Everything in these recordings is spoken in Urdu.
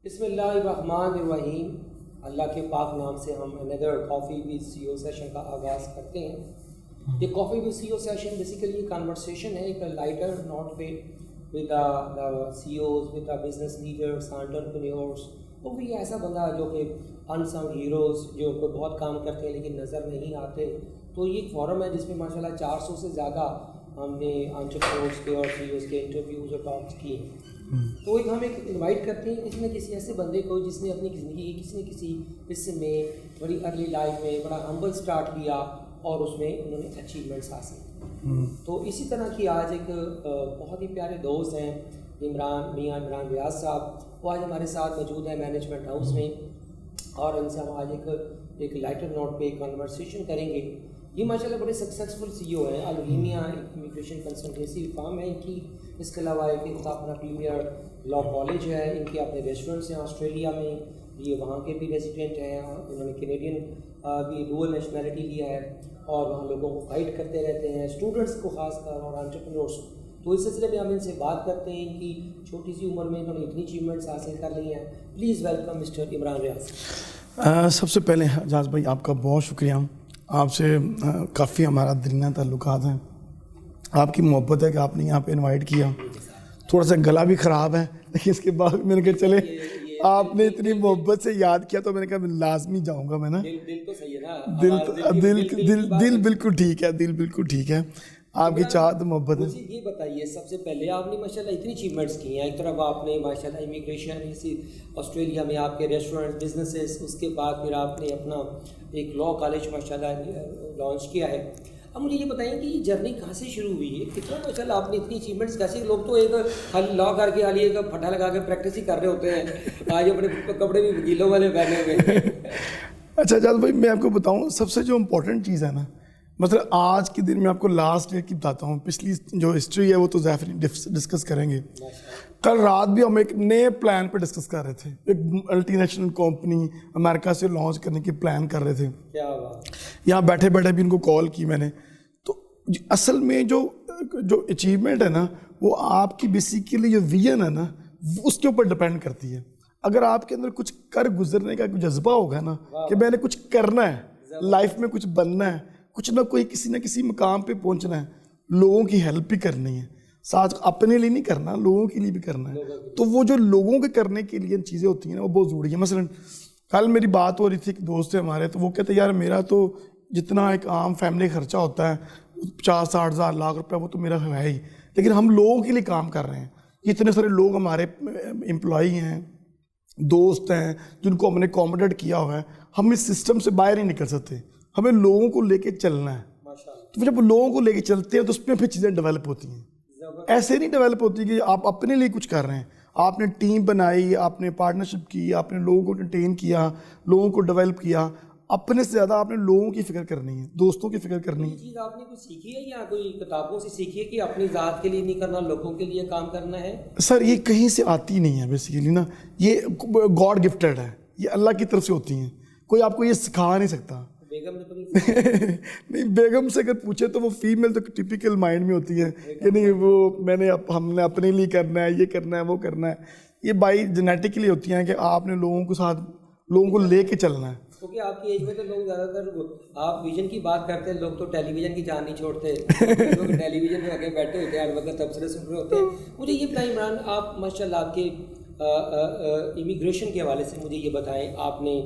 بسم اللہ الرحمن الرحیم. اللہ کے پاک نام سے ہم اندر کافی ود سی او سیشن کا آغاز کرتے ہیں. یہ کافی with CEO session basically conversation ہے ایک لائٹر نوٹ پہ with the CEOs, with the business leaders, entrepreneurs, اور بھی ایسا بندہ جو کہ انسنگ ہیروز جو کہ بہت کام کرتے ہیں لیکن نظر نہیں آتے. تو یہ ایک فورم ہے جس میں ماشاء اللہ 400 سے زیادہ ہم نے انٹرپرینورس کے اور سی اوز کے انٹرویوز اور ٹاکس کیے ہیں. تو ہم ایک انوائٹ کرتے ہیں کسی نہ کسی ایسے بندے کو جس نے اپنی زندگی کی کسی نہ کسی حصے میں بڑی ارلی لائف میں بڑا ہمبل سٹارٹ کیا اور اس میں انہوں نے اچیومنٹس حاصل کی. تو اسی طرح کی آج ایک بہت ہی پیارے دوست ہیں میاں عمران ریاض صاحب. وہ آج ہمارے ساتھ موجود ہیں مینجمنٹ ہاؤس میں, اور ان سے ہم آج ایک لائٹر نوٹ پہ کنورسیشن کریں گے. یہ ماشاء اللہ بڑے سکسیزفل سی او ہیں. الہیمیہ امیگریشن کنسلٹنسی فارم ہے ان کی. اس کے علاوہ ان کا اپنا پریمیئر لا کالج ہے, ان کے اپنے ریسٹورینٹس ہیں آسٹریلیا میں, یہ وہاں کے بھی ریزیڈنٹ ہیں. انہوں نے کینیڈین بھی ڈوئل نیشنلٹی لیا ہے اور وہاں لوگوں کو گائیڈ کرتے رہتے ہیں, اسٹوڈنٹس کو خاص کر اور انٹرپرینورس. تو اس سلسلے میں ہم ان سے بات کرتے ہیں. ان کی چھوٹی سی عمر میں انہوں نے اتنی اچیومنٹس حاصل کر لی ہیں. پلیز ویلکم مسٹر عمران ریاض. سب سے پہلے اعجاز بھائی آپ کا بہت شکریہ. آپ سے کافی ہمارا دلینہ تعلقات ہیں. آپ کی محبت ہے کہ آپ نے یہاں پہ انوائٹ کیا. تھوڑا سا گلا بھی خراب ہے لیکن اس کے بعد میں نے کہا چلے آپ نے اتنی محبت سے یاد کیا تو میں نے کہا میں لازمی جاؤں گا. میں نا دل بالکل ٹھیک ہے, دل بالکل ٹھیک ہے. آپ کی چاہت محبت ہے. یہ بتائیے سب سے پہلے آپ نے ماشاء اللہ اتنی اچیومنٹس کی ہیں. ایک طرف آپ نے ماشاء اللہ امیگریشن اسی آسٹریلیا میں آپ کے ریسٹورینٹ بزنسز, اس کے بعد پھر آپ نے اپنا ایک لا کالج ماشاء اللہ لانچ کیا ہے. اب مجھے یہ بتائیں کہ یہ جرنی کہاں سے شروع ہوئی ہے, کتنا ماشاء اللہ آپ نے اتنی اچیومنٹس کیسے. لوگ تو ایک خالی لا کر کے خالی ایک پھٹا لگا کے پریکٹس ہی کر رہے ہوتے ہیں, آج اپنے کپڑے بھی وکیلوں والے پہنے ہوئے. اچھا اعجاز بھائی میں آپ کو بتاؤں سب سے جو امپورٹنٹ چیز ہے نا, مطلب آج کے دن میں آپ کو لاسٹ ڈیٹ کی بتاتا ہوں. پچھلی جو ہسٹری ہے وہ تو ظاہر ڈسکس کریں گے. کل رات بھی ہم ایک نئے پلان پہ ڈسکس کر رہے تھے. ایک ملٹی نیشنل کمپنی امریکہ سے لانچ کرنے کی پلان کر رہے تھے. کیا بات. یہاں بیٹھے بیٹھے بھی ان کو کال کی میں نے. تو اصل میں جو اچیومنٹ ہے نا وہ آپ کی بیسیکلی جو ویژن ہے نا اس کے اوپر ڈپینڈ کرتی ہے. اگر آپ کے اندر کچھ کر گزرنے کا جذبہ ہوگا نا کہ میں نے کچھ کرنا ہے لائف میں, کچھ بننا ہے, کچھ نہ کوئی کسی نہ کسی مقام پہ پہنچنا ہے, لوگوں کی ہیلپ بھی کرنی ہے, ساتھ اپنے لیے نہیں کرنا لوگوں کے لیے بھی کرنا ہے. تو وہ جو لوگوں کے کرنے کے لیے چیزیں ہوتی ہیں نا وہ بہت ضروری ہیں. مثلا کل میری بات ہو رہی تھی ایک دوست ہے ہمارے, تو وہ کہتے ہیں یار میرا تو جتنا ایک عام فیملی خرچہ ہوتا ہے 50-60 ہزار لاکھ روپے وہ تو میرا ہے ہی, لیکن ہم لوگوں کے لیے کام کر رہے ہیں. اتنے سارے لوگ ہمارے امپلائی ہیں, دوست ہیں جن کو ہم نے اکوموڈیٹ کیا ہوا ہے. ہم اس سسٹم سے باہر نہیں نکل سکتے, ہمیں لوگوں کو لے کے چلنا ہے. تو جب لوگوں کو لے کے چلتے ہیں تو اس میں پھر چیزیں ڈیولپ ہوتی ہیں. ایسے نہیں ڈیولپ ہوتی کہ آپ اپنے لیے کچھ کر رہے ہیں. آپ نے ٹیم بنائی, آپ نے پارٹنرشپ کی, آپ نے لوگوں کو انٹرٹین کیا, لوگوں کو ڈیولپ کیا. اپنے سے زیادہ آپ نے لوگوں کی فکر کرنی ہے, دوستوں کی فکر کرنی ہے. یہ چیز آپ نے کوئی سیکھی ہے یا کوئی کتابوں سے سیکھی ہے کہ اپنی ذات کے لیے نہیں کرنا, لوگوں کے لیے کام کرنا ہے؟ سر یہ کہیں سے آتی نہیں ہے بیسیکلی نا, یہ گاڈ گفٹیڈ ہے, یہ اللہ کی طرف سے ہوتی ہیں. کوئی آپ کو یہ سکھا نہیں سکتا. بیگم نے تو نہیں بیگم سے اگر پوچھے تو وہ فیمیل تو ٹپیکل مائنڈ میں ہوتی ہے کہ نہیں وہ ہم نے اپنے لیے کرنا ہے, یہ کرنا ہے, وہ کرنا ہے. یہ بائی جینیٹکلی ہوتی ہیں کہ آپ نے لوگوں کو لے کے چلنا ہے. کیونکہ آپ کی ایج میں تو لوگ زیادہ تر آپ ویژن کی بات کرتے ہیں, لوگ تو ٹیلی ویژن کی جان نہیں چھوڑتے, لوگ ٹیلی ویژن میں آگے بیٹھے ہوتے ہیں, ہر وقت تبصرے سن رہے ہوتے ہیں. مجھے یہ بتائیں عمران, آپ ماشاء اللہ آپ کے امیگریشن کے حوالے سے مجھے یہ بتائیں, آپ نے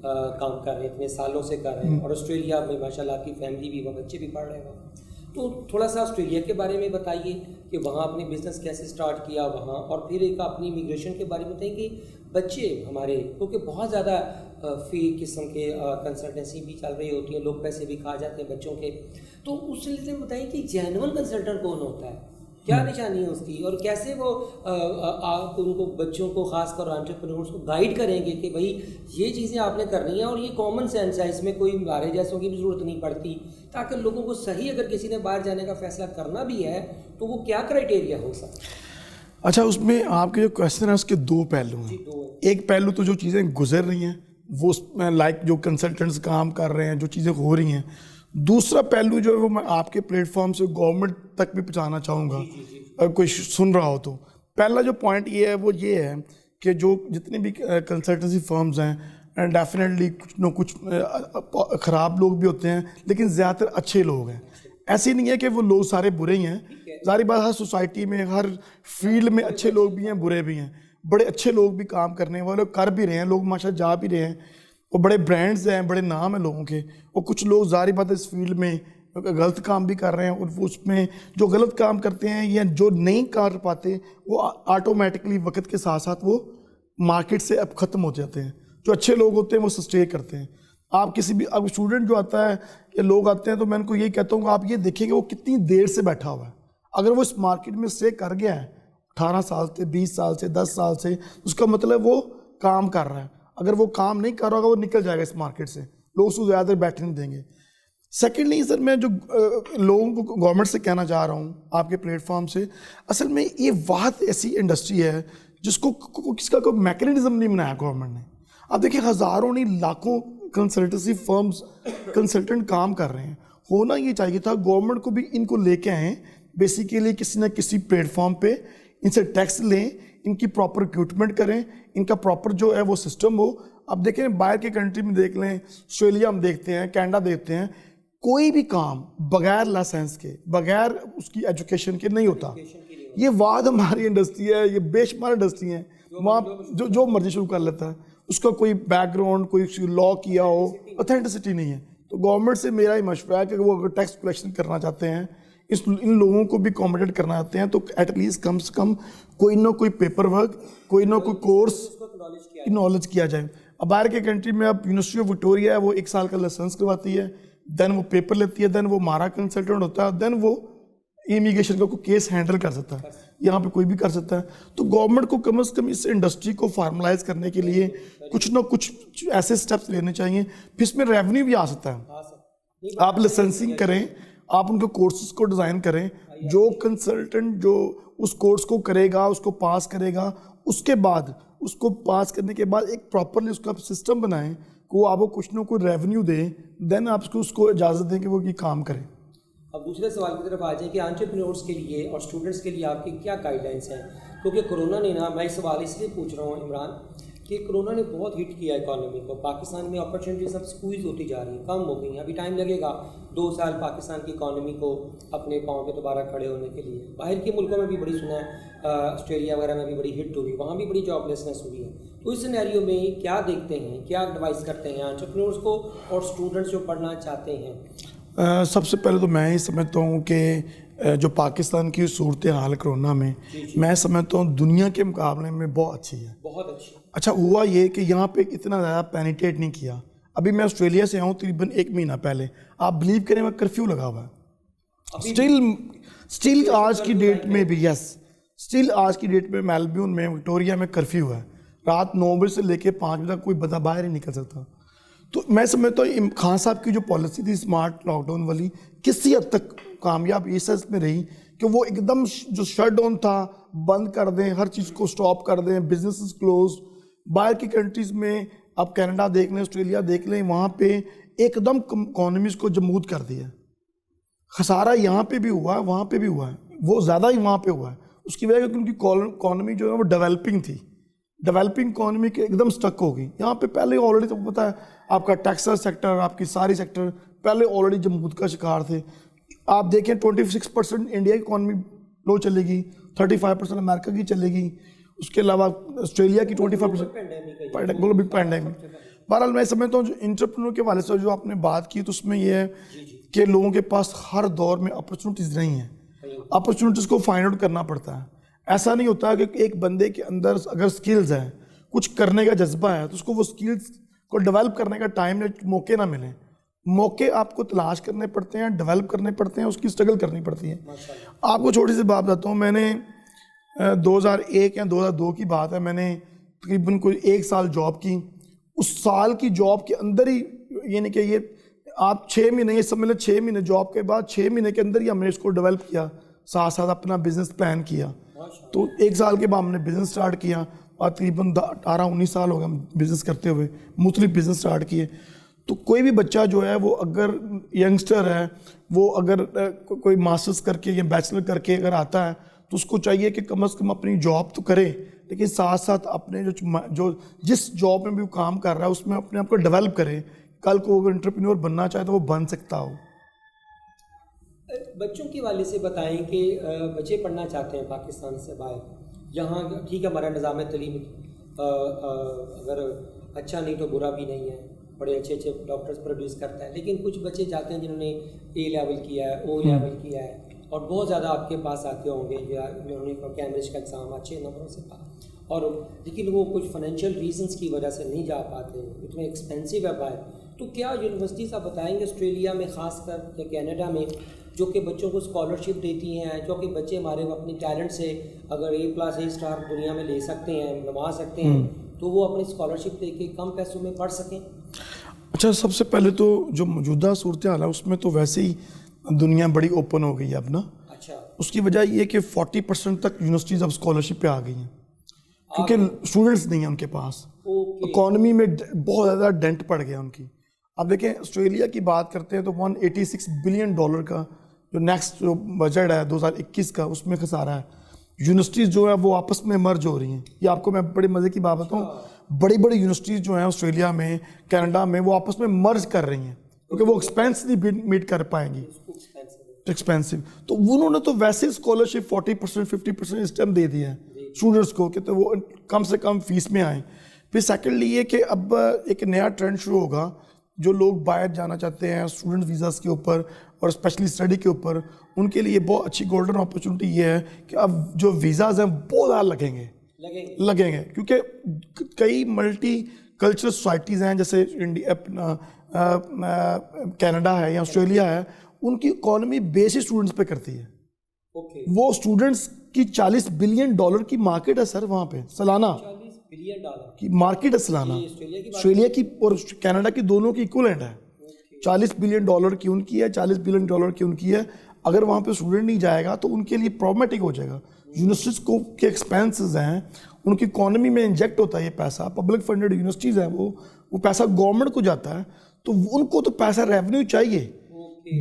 کام کر رہے ہیں اتنے سالوں سے کر رہے ہیں, اور آسٹریلیا میں ماشاء اللہ آپ کی فیملی بھی, وہ بچے بھی پڑھ رہے ہیں. تو تھوڑا سا آسٹریلیا کے بارے میں بتائیے کہ وہاں اپنے بزنس کیسے سٹارٹ کیا وہاں, اور پھر ایک اپنی امیگریشن کے بارے میں بتائیں کہ بچے ہمارے, کیونکہ بہت زیادہ فی قسم کے کنسلٹنسی بھی چل رہی ہوتی ہیں, لوگ پیسے بھی کھا جاتے ہیں بچوں کے. تو اس سلسلے میں بتائیں کہ جینون کنسلٹنٹ کون ہوتا ہے, کیا نشانی ہے اس کی, اور کیسے وہ ان کو بچوں کو خاص کر انٹرپرینورس کو گائیڈ کریں گے کہ بھائی یہ چیزیں آپ نے کرنی ہیں اور یہ کامن سینس ہے, اس میں کوئی مارے جیسوں کی بھی ضرورت نہیں پڑتی, تاکہ لوگوں کو صحیح اگر کسی نے باہر جانے کا فیصلہ کرنا بھی ہے تو وہ کیا کرائٹیریا ہو سکتا ہے. اچھا اس میں آپ کے جو کویشچن ہے اس کے دو پہلو ہیں. ایک پہلو تو جو چیزیں گزر رہی ہیں وہ لائک جو کنسلٹنٹس کام کر رہے ہیں, جو چیزیں ہو رہی ہیں. دوسرا پہلو جو ہے وہ میں آپ کے پلیٹ فارم سے گورنمنٹ تک بھی پہنچانا چاہوں گا اگر کوئی سن رہا ہو تو. پہلا جو پوائنٹ یہ ہے وہ یہ ہے کہ جو جتنے بھی کنسلٹنسی فرمز ہیں ڈیفینیٹلی کچھ نہ کچھ خراب لوگ بھی ہوتے ہیں، لیکن زیادہ تر اچھے لوگ ہیں. ایسی نہیں ہے کہ وہ لوگ سارے برے ہی ہیں. ظاہر بات ہر سوسائٹی میں ہر فیلڈ میں اچھے لوگ بھی ہیں برے بھی ہیں. بڑے اچھے لوگ بھی کام کرنے والے کر بھی رہے ہیں، لوگ ماشاء جا بھی رہے ہیں، وہ بڑے برانڈز ہیں، بڑے نام ہیں لوگوں کے. اور کچھ لوگ ظاہر بات اس فیلڈ میں غلط کام بھی کر رہے ہیں، اور اس میں جو غلط کام کرتے ہیں یا جو نہیں کر پاتے وہ آٹومیٹکلی وقت کے ساتھ ساتھ وہ مارکیٹ سے اب ختم ہو جاتے ہیں. جو اچھے لوگ ہوتے ہیں وہ سسٹے کرتے ہیں. آپ کسی بھی اب اسٹوڈنٹ جو آتا ہے یا لوگ آتے ہیں تو میں ان کو یہی کہتا ہوں کہ آپ یہ دیکھیں کہ وہ کتنی دیر سے بیٹھا ہوا ہے. اگر وہ اس مارکیٹ میں اسٹے کر گیا ہے 18 سال سے 20 سال سے 10 سال سے، اس کا مطلب وہ کام کر رہا ہے. اگر وہ کام نہیں کر رہا ہوگا وہ نکل جائے گا اس مارکیٹ سے، لوگ اس کو زیادہ دیر بیٹھنے نہیں دیں گے. سیکنڈلی سر میں جو لوگوں کو گورنمنٹ سے کہنا چاہ رہا ہوں آپ کے پلیٹ فارم سے، اصل میں یہ واحد ایسی انڈسٹری ہے جس کو کس کا کوئی میکینزم نہیں بنایا گورنمنٹ نے. آپ دیکھیں ہزاروں نہیں لاکھوں کنسلٹنسی فرمز کنسلٹنٹ کام کر رہے ہیں. ہونا یہ چاہیے تھا گورنمنٹ کو بھی ان کو لے کے آئیں بیسیکلی کسی نہ کسی پلیٹ فارم پہ، ان سے ٹیکس لیں، ان کی پراپر ریکروٹمنٹ کریں، ان کا پراپر جو ہے وہ سسٹم ہو. اب دیکھیں باہر کے کنٹری میں دیکھ لیں، آسٹریلیا ہم دیکھتے ہیں، کینیڈا دیکھتے ہیں، کوئی بھی کام بغیر لائسنس کے بغیر اس کی ایجوکیشن کے نہیں ہوتا. یہ وعد ہماری انڈسٹری ہے، یہ بے شمار انڈسٹری ہیں، وہاں جو مرضی شروع کر لیتا ہے، اس کا کوئی بیک گراؤنڈ کوئی لا کیا ہو، اوتھینٹسٹی نہیں ہے. تو گورنمنٹ سے میرا یہ مشورہ ہے کہ وہ اگر ٹیکس کلیکشن کرنا چاہتے ہیں، ان لوگوں کو بھی اکوموڈیٹ کرنا چاہتے ہیں، تو ایٹ لیسٹ کم سے کم کوئی نہ کوئی پیپر ورک، کوئی نہ کوئی کورس نالج کیا جائے. اب باہر کے کنٹری میں اب یونیورسٹی آف وکٹوریہ ہے، وہ 1 سال کا لائسنس کرواتی ہے، دین وہ پیپر لیتی ہے، دین وہ ہمارا کنسلٹنٹ ہوتا ہے، دین وہ امیگریشن کا کوئی کیس ہینڈل کر سکتا ہے. یہاں پہ کوئی بھی کر سکتا ہے. تو گورنمنٹ کو کم از کم اس انڈسٹری کو فارملائز کرنے کے لیے کچھ نہ کچھ ایسے سٹیپس لینے چاہیے، پھر اس میں ریونیو بھی آ سکتا ہے. آپ لائسنسنگ کریں، آپ ان کے کورسز کو ڈیزائن کریں، جو کنسلٹنٹ جو اس کورس کو کرے گا، اس کو پاس کرے گا، اس کے بعد اس کو پاس کرنے کے بعد ایک پراپرلی اس کا سسٹم بنائیں کہ وہ آپ کو کچھ نہ کوئی ریونیو دیں، دین آپ اس کو اجازت دیں کہ وہ یہ کام کریں. اب دوسرے سوال کی طرف آ جائیں کہ انٹرپرینورس کے لیے اور اسٹوڈنٹس کے لیے آپ کی کیا گائیڈ لائنس ہیں؟ کیونکہ کرونا نے میں یہ سوال اس لیے پوچھ رہا ہوں عمران کہ کرونا نے بہت ہٹ کیا اکانومی کو. پاکستان میں اپرچونیٹیز اب اسکویز ہوتی جا رہی ہیں، کم ہو گئی ہیں. ابھی ٹائم لگے گا 2 سال پاکستان کی اکانومی کو اپنے پاؤں پہ دوبارہ کھڑے ہونے کے لیے. باہر کے ملکوں میں بھی بڑی سنا ہے، آسٹریلیا وغیرہ میں بھی بڑی ہٹ ہوئی، وہاں بھی بڑی جاب لیسنس ہوئی ہے. تو اس سینیریو میں کیا دیکھتے ہیں، کیا ایڈوائز کرتے ہیں انٹرپرینورس کو اور اسٹوڈنٹس جو پڑھنا چاہتے ہیں؟ سب سے پہلے تو میں یہ سمجھتا ہوں کہ جو پاکستان کی صورتحال کرونا میں، میں سمجھتا ہوں دنیا کے مقابلے میں بہت اچھی ہے. بہت اچھی. اچھا ہوا یہ کہ یہاں پہ اتنا زیادہ پینیٹریٹ نہیں کیا. ابھی میں آسٹریلیا سے آؤں تقریباً 1 مہینہ پہلے، آپ بلیو کریں میں کرفیو لگا ہوا ہے اسٹل آج کی ڈیٹ میں بھی. یس اسٹل آج کی ڈیٹ میں میلبورن میں وکٹوریا میں کرفیو ہے. رات 9 بجے سے لے کے 5 بجے تک کوئی بندہ باہر ہی نکل سکتا. تو میں سمجھتا ہوں خان صاحب کی جو پالیسی تھی اسمارٹ لاک ڈاؤن والی کسی حد تک کامیاب اس سینس میں رہی کہ وہ ایک دم جو شٹ ڈاؤن تھا بند کر دیں، ہر چیز کو سٹاپ کر دیں، بزنسز کلوز. باہر کی کنٹریز میں آپ کینیڈا دیکھ لیں، آسٹریلیا دیکھ لیں، وہاں پہ ایک دم اکانومیز کو جمود کر دیا. خسارہ یہاں پہ بھی ہوا ہے، وہاں پہ بھی ہوا ہے، وہ زیادہ ہی وہاں پہ ہوا ہے. اس کی وجہ کہ ان کی اکانومی جو ہے وہ ڈیولپنگ تھی، ڈیولپنگ اکانومی کے ایک دم سٹک ہو گئی. یہاں پہ پہلے آلریڈی تو پتہ ہے آپ کا ٹیکسٹائل سیکٹر، آپ کی ساری سیکٹر پہلے آلریڈی جمود کا شکار تھے. آپ دیکھیں 26% انڈیا کی اکانومی لو چلے گی، 35% امریکہ کی چلے گی، اس کے علاوہ آسٹریلیا کی 25% گلوبل پینڈیمک. بہرحال میں سمجھتا ہوں جو انٹرپرینور کے والے سے جو آپ نے بات کی تو اس میں یہ ہے کہ لوگوں کے پاس ہر دور میں اپرچونیٹیز نہیں ہیں. اپرچونیٹیز کو فائنڈ آؤٹ کرنا پڑتا ہے. ایسا نہیں ہوتا کہ ایک بندے کے اندر اگر سکلز ہیں، کچھ کرنے کا جذبہ ہے، تو اس کو وہ سکلز کو ڈیولپ کرنے کا ٹائم موقع نہ ملیں. موقع آپ کو تلاش کرنے پڑتے ہیں، ڈیولپ کرنے پڑتے ہیں، اس کی اسٹرگل کرنی پڑتی ہے. آپ کو چھوٹی سی بات بتاتا ہوں، میں نے 2001 یا 2002 کی بات ہے، میں نے تقریباً کوئی 1 سال جاب کی. اس سال کی جاب کے اندر ہی یعنی کہ یہ آپ 6 مہینے یہ سمجھ لیں 6 مہینے جاب کے بعد 6 مہینے کے اندر ہی ہم نے اس کو ڈیولپ کیا، ساتھ ساتھ اپنا بزنس پلان کیا. تو 1 سال کے بعد ہم نے بزنس سٹارٹ کیا اور تقریباً 18-19 سال ہو گئے ہم بزنس کرتے ہوئے، مختلف بزنس سٹارٹ کیے. تو کوئی بھی بچہ جو ہے وہ اگر ینگسٹر ہے، وہ اگر کوئی ماسٹرز کر کے یا بیچلر کر کے اگر آتا ہے تو اس کو چاہیے کہ کم از کم اپنی جاب تو کرے, لیکن ساتھ ساتھ اپنے جو جس جاب میں بھی وہ کام کر رہا ہے اس میں اپنے آپ کو ڈیولپ کرے. کل کو اگر انٹرپرینور بننا چاہے تو وہ بن سکتا ہو. بچوں کے والے سے بتائیں کہ بچے پڑھنا چاہتے ہیں پاکستان سے باہر, یہاں ٹھیک ہے ہمارا نظام تعلیم اگر اچھا نہیں تو برا بھی نہیں ہے, بڑے اچھے اچھے ڈاکٹرز پروڈیوس کرتا ہے, لیکن کچھ بچے جاتے ہیں جنہوں نے اے لیول کیا ہے, او لیول کیا ہے, اور بہت زیادہ آپ کے پاس آتے ہوں گے یا انہوں نے کیمبرج کا ایگزام اچھے نمبروں سے پا, اور لیکن وہ کچھ فائنینشیل ریزنس کی وجہ سے نہیں جا پاتے, اتنے ایکسپینسو ہے باہر. تو کیا یونیورسٹیز آپ بتائیں گے آسٹریلیا میں خاص کر یا کینیڈا میں جو کہ بچوں کو اسکالرشپ دیتی ہیں, جو کہ بچے ہمارے اپنے ٹیلنٹ سے اگر A+A * دنیا میں لے سکتے ہیں, لما سکتے ہیں, تو وہ اپنی اسکالرشپ دے کے کم پیسوں میں پڑھ سکیں؟ اچھا, سب سے پہلے تو جو موجودہ صورتحال ہے اس میں تو ویسے ہی دنیا بڑی اوپن ہو گئی ہے اب نا. اچھا, اس کی وجہ یہ کہ 40% تک یونیورسٹیز اب اسکالرشپ پہ آ گئی ہیں, کیونکہ اسٹوڈنٹس نہیں ہیں ان کے پاس. اکانومی میں بہت زیادہ ڈینٹ پڑ گیا ان کی. اب دیکھیں آسٹریلیا کی بات کرتے ہیں تو $186 بلین کا جو نیکسٹ جو بجٹ ہے 2021 کا, اس میں خسارہ ہے. یونیورسٹیز جو ہے وہ آپس میں مرج ہو رہی ہیں. یہ آپ کو میں بڑے مزے کی بات بتاؤں, بڑی بڑی یونیورسٹیز جو ہیں آسٹریلیا میں, کینیڈا میں, وہ آپس میں مرج کر رہی ہیں کیونکہ وہ ایکسپینس نہیں میٹ کر پائیں گی, ایکسپینسو. تو انہوں نے تو ویسے اسکالرشپ 40% 50% اس ٹائم دے دی ہے اسٹوڈنٹس کو کہ تو وہ کم سے کم فیس میں آئیں. پھر سیکنڈلی یہ کہ اب ایک نیا ٹرینڈ شروع ہوگا, جو لوگ باہر جانا چاہتے ہیں اسٹوڈنٹ ویزاز کے اوپر اور اسپیشلی اسٹڈی کے اوپر, ان کے لیے بہت اچھی گولڈن اپرچونٹی یہ ہے کہ اب جو ویزاز ہیں بہت زیادہ لگیں گے کیونکہ کئی ملٹی کلچرل سوسائٹیز ہیں جیسے انڈیا, اپنا کینیڈا ہے یا آسٹریلیا ہے, ان کی اکانومی بیس ہی اسٹوڈنٹس پہ کرتی ہے. وہ اسٹوڈنٹس کی $40 بلین کی مارکیٹ ہے سر وہاں پہ سالانہ, $40 بلین کی مارکیٹ ہے سالانہ. آسٹریلیا کی اور کینیڈا کی دونوں کی ایکولنٹ ہے. $40 بلین کی ان کی ہے, $40 بلین کی ان کی ہے. اگر وہاں پہ اسٹوڈنٹ نہیں جائے گا تو ان کے لیے پرابلمٹک ہو جائے گا. یونیورسٹیز کو کے ایکسپینسز ہیں, ان کی اکانومی میں انجیکٹ ہوتا ہے یہ پیسہ. پبلک فنڈڈ یونیورسٹیز ہیں, وہ پیسہ گورنمنٹ کو جاتا ہے, تو ان کو تو پیسہ ریونیو چاہیے.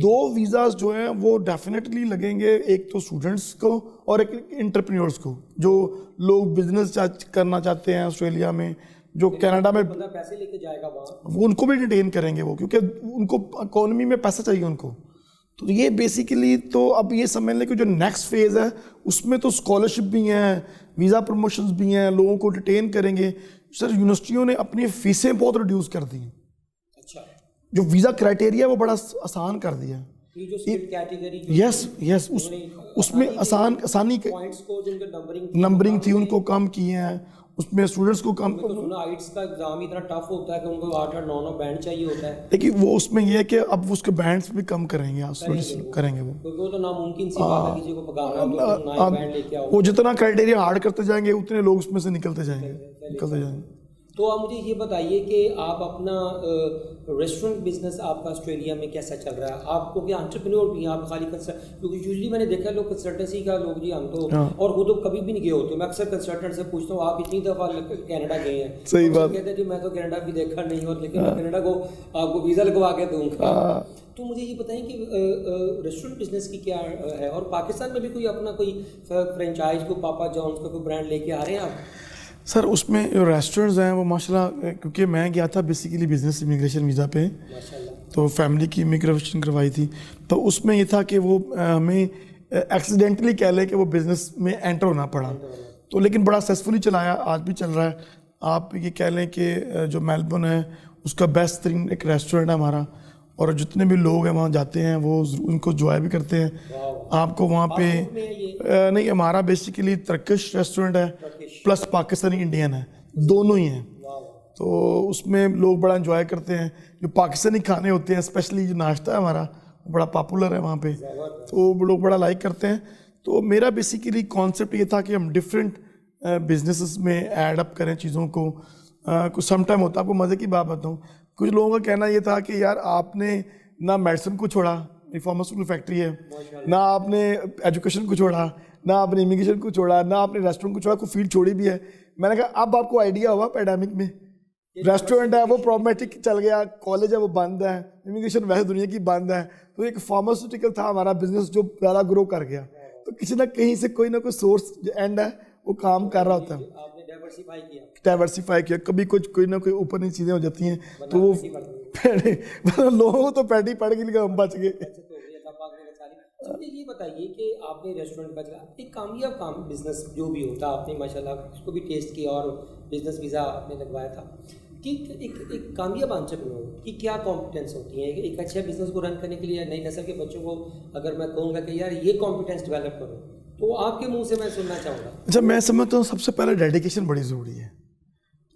2 ویزاز جو ہیں وہ ڈیفینیٹلی لگیں گے, ایک تو اسٹوڈنٹس کو اور ایک انٹرپرینورس کو, جو لوگ بزنس کرنا چاہتے ہیں آسٹریلیا میں, جو کینیڈا میں پیسے لے کے جائے گا وہ ان کو بھی ڈیٹین کریں گے وہ, کیونکہ ان کو اکانومی میں پیسہ چاہیے ان کو. تو یہ بیسیکلی تو اب یہ سمجھ لیں کہ جو نیکسٹ فیز ہے اس میں تو اسکالرشپ بھی ہیں, ویزا پروموشنز بھی ہیں, لوگوں کو ڈیٹین کریں گے. سر یونیورسٹیوں نے اپنی فیسیں بہت ریڈیوس کر دی ہیں. جو ویزا کرائٹیریا وہ بڑا آسان کر دیا ہے. یس اس میں آسانی نمبرنگ تھی, ان کو کم کیے ہیں, اس میں اسٹوڈنٹس کو کم. آئٹس کا ایگزام اتنا ٹف ہوتا ہے کہ ان کو 8-9 بینڈ چاہیے ہوتا ہے. لیکن وہ اس میں یہ ہے کہ اب اس کے بینڈس بھی کم کریں گے کریں گے وہ تو ناممکن سی بات ہے کسی کو پکارنا, تو نئے بینڈ لے کے آؤ. وہ جتنا کرائٹیریا ہارڈ کرتے جائیں گے اتنے لوگ اس میں سے نکلتے جائیں گے. تو آپ مجھے یہ بتائیے کہ آپ اپنا ریسٹورنٹ بزنس آپ کا آسٹریلیا میں کیسا چل رہا ہے؟ آپ کو کیا انٹرپرینور بھی ہیں آپ خالی کیونکہ یوزلی میں نے دیکھا لوگ کنسلٹنسی کا لوگ جی ہم تو اور وہ تو کبھی بھی نہیں گئے ہوتے. میں اکثر کنسلٹنٹ سے پوچھتا ہوں آپ اتنی دفعہ کینیڈا گئے ہیں, صحیح بات کہتے ہیں جی میں تو کینیڈا بھی دیکھا نہیں ہوں, لیکن میں کینیڈا کو آپ کو ویزا لگوا کے دوں گا. تو مجھے یہ بتائیں کہ ریسٹورنٹ بزنس کی کیا ہے, اور پاکستان میں بھی کوئی اپنا کوئی فرینچائز کو پاپا جانس کا کوئی برانڈ لے کے آ رہے ہیں آپ؟ سر اس میں جو ریسٹورنٹس ہیں وہ ماشاء اللہ, کیونکہ میں گیا تھا بیسیکلی بزنس امیگریشن ویزا پہ, تو فیملی کی امیگریشن کروائی تھی, تو اس میں یہ تھا کہ وہ ہمیں ایکسیڈنٹلی کہہ لیں کہ وہ بزنس میں انٹر ہونا پڑا. تو لیکن بڑا سکسیسفلی چلایا, آج بھی چل رہا ہے. آپ یہ کہہ لیں کہ جو میلبورن ہے اس کا بیسٹ ترین ایک ریسٹورنٹ ہے ہمارا, اور جتنے بھی لوگ ہیں وہاں جاتے ہیں وہ ان کو انجوائے بھی کرتے ہیں. آپ کو وہاں پہ نہیں, ہمارا بیسیکلی ترکش ریسٹورنٹ ہے پلس پاکستانی انڈین ہے, دونوں ہی ہیں. تو اس میں لوگ بڑا انجوائے کرتے ہیں. جو پاکستانی کھانے ہوتے ہیں اسپیشلی جو ناشتہ ہے ہمارا بڑا پاپولر ہے وہاں پہ, تو لوگ بڑا لائک کرتے ہیں. تو میرا بیسیکلی کانسیپٹ یہ تھا کہ ہم ڈفرینٹ بزنسز میں ایڈ اپ کریں چیزوں کو. کچھ سم ٹائم ہوتا ہے, آپ کو مزے کی بات بتاؤں, کچھ لوگوں کا کہنا یہ تھا کہ یار آپ نے نہ میڈیسن کو چھوڑا, فارماسیوٹیکل فیکٹری ہے, نہ آپ نے ایجوکیشن کو چھوڑا, نہ آپ نے امیگریشن کو چھوڑا, نہ آپ نے ریسٹورنٹ کو چھوڑا, کوئی فیلڈ چھوڑی بھی ہے. میں نے کہا اب آپ کو آئیڈیا ہوا پیڈیمک میں, ریسٹورنٹ ہے وہ پرابلمٹک چل گیا, کالج ہے وہ بند ہے, امیگریشن ویسے دنیا کی بند ہے, تو ایک فارماسیوٹیکل تھا ہمارا بزنس جو زیادہ گرو کر گیا. تو کسی نہ کہیں سے کوئی نہ کوئی سورس جو اینڈ ہے وہ کام کر رہا ہوتا ہے. آپ نے ڈائیورسیفائی کیا, کبھی کچھ کوئی نہ کوئی اوپر نہیں چیزیں ہو جاتی ہیں تو وہ لوگوں کو تو پیٹی پڑ گئی لیکن ہم بچ گئے. مجھے یہ بتائیے کہ آپ نے ریسٹورنٹ کا چلا, ایک کامیاب کام بزنس جو بھی ہوتا آپ نے ماشاء اللہ اس کو بھی ٹیسٹ کیا اور بزنس ویزا آپ نے لگوایا تھا, کہ ایک کامیاب انٹرپرینور کی کیا کمپیٹنس ہوتی ہیں ایک اچھے بزنس کو رن کرنے کے لیے؟ نئی نسل کے بچوں کو اگر میں کہوں گا کہ یار یہ کمپیٹنس ڈیولپ کرو تو آپ کے منہ سے میں سننا چاہوں گا. اچھا, میں سمجھتا ہوں سب سے پہلے ڈیڈیکیشن بڑی ضروری ہے.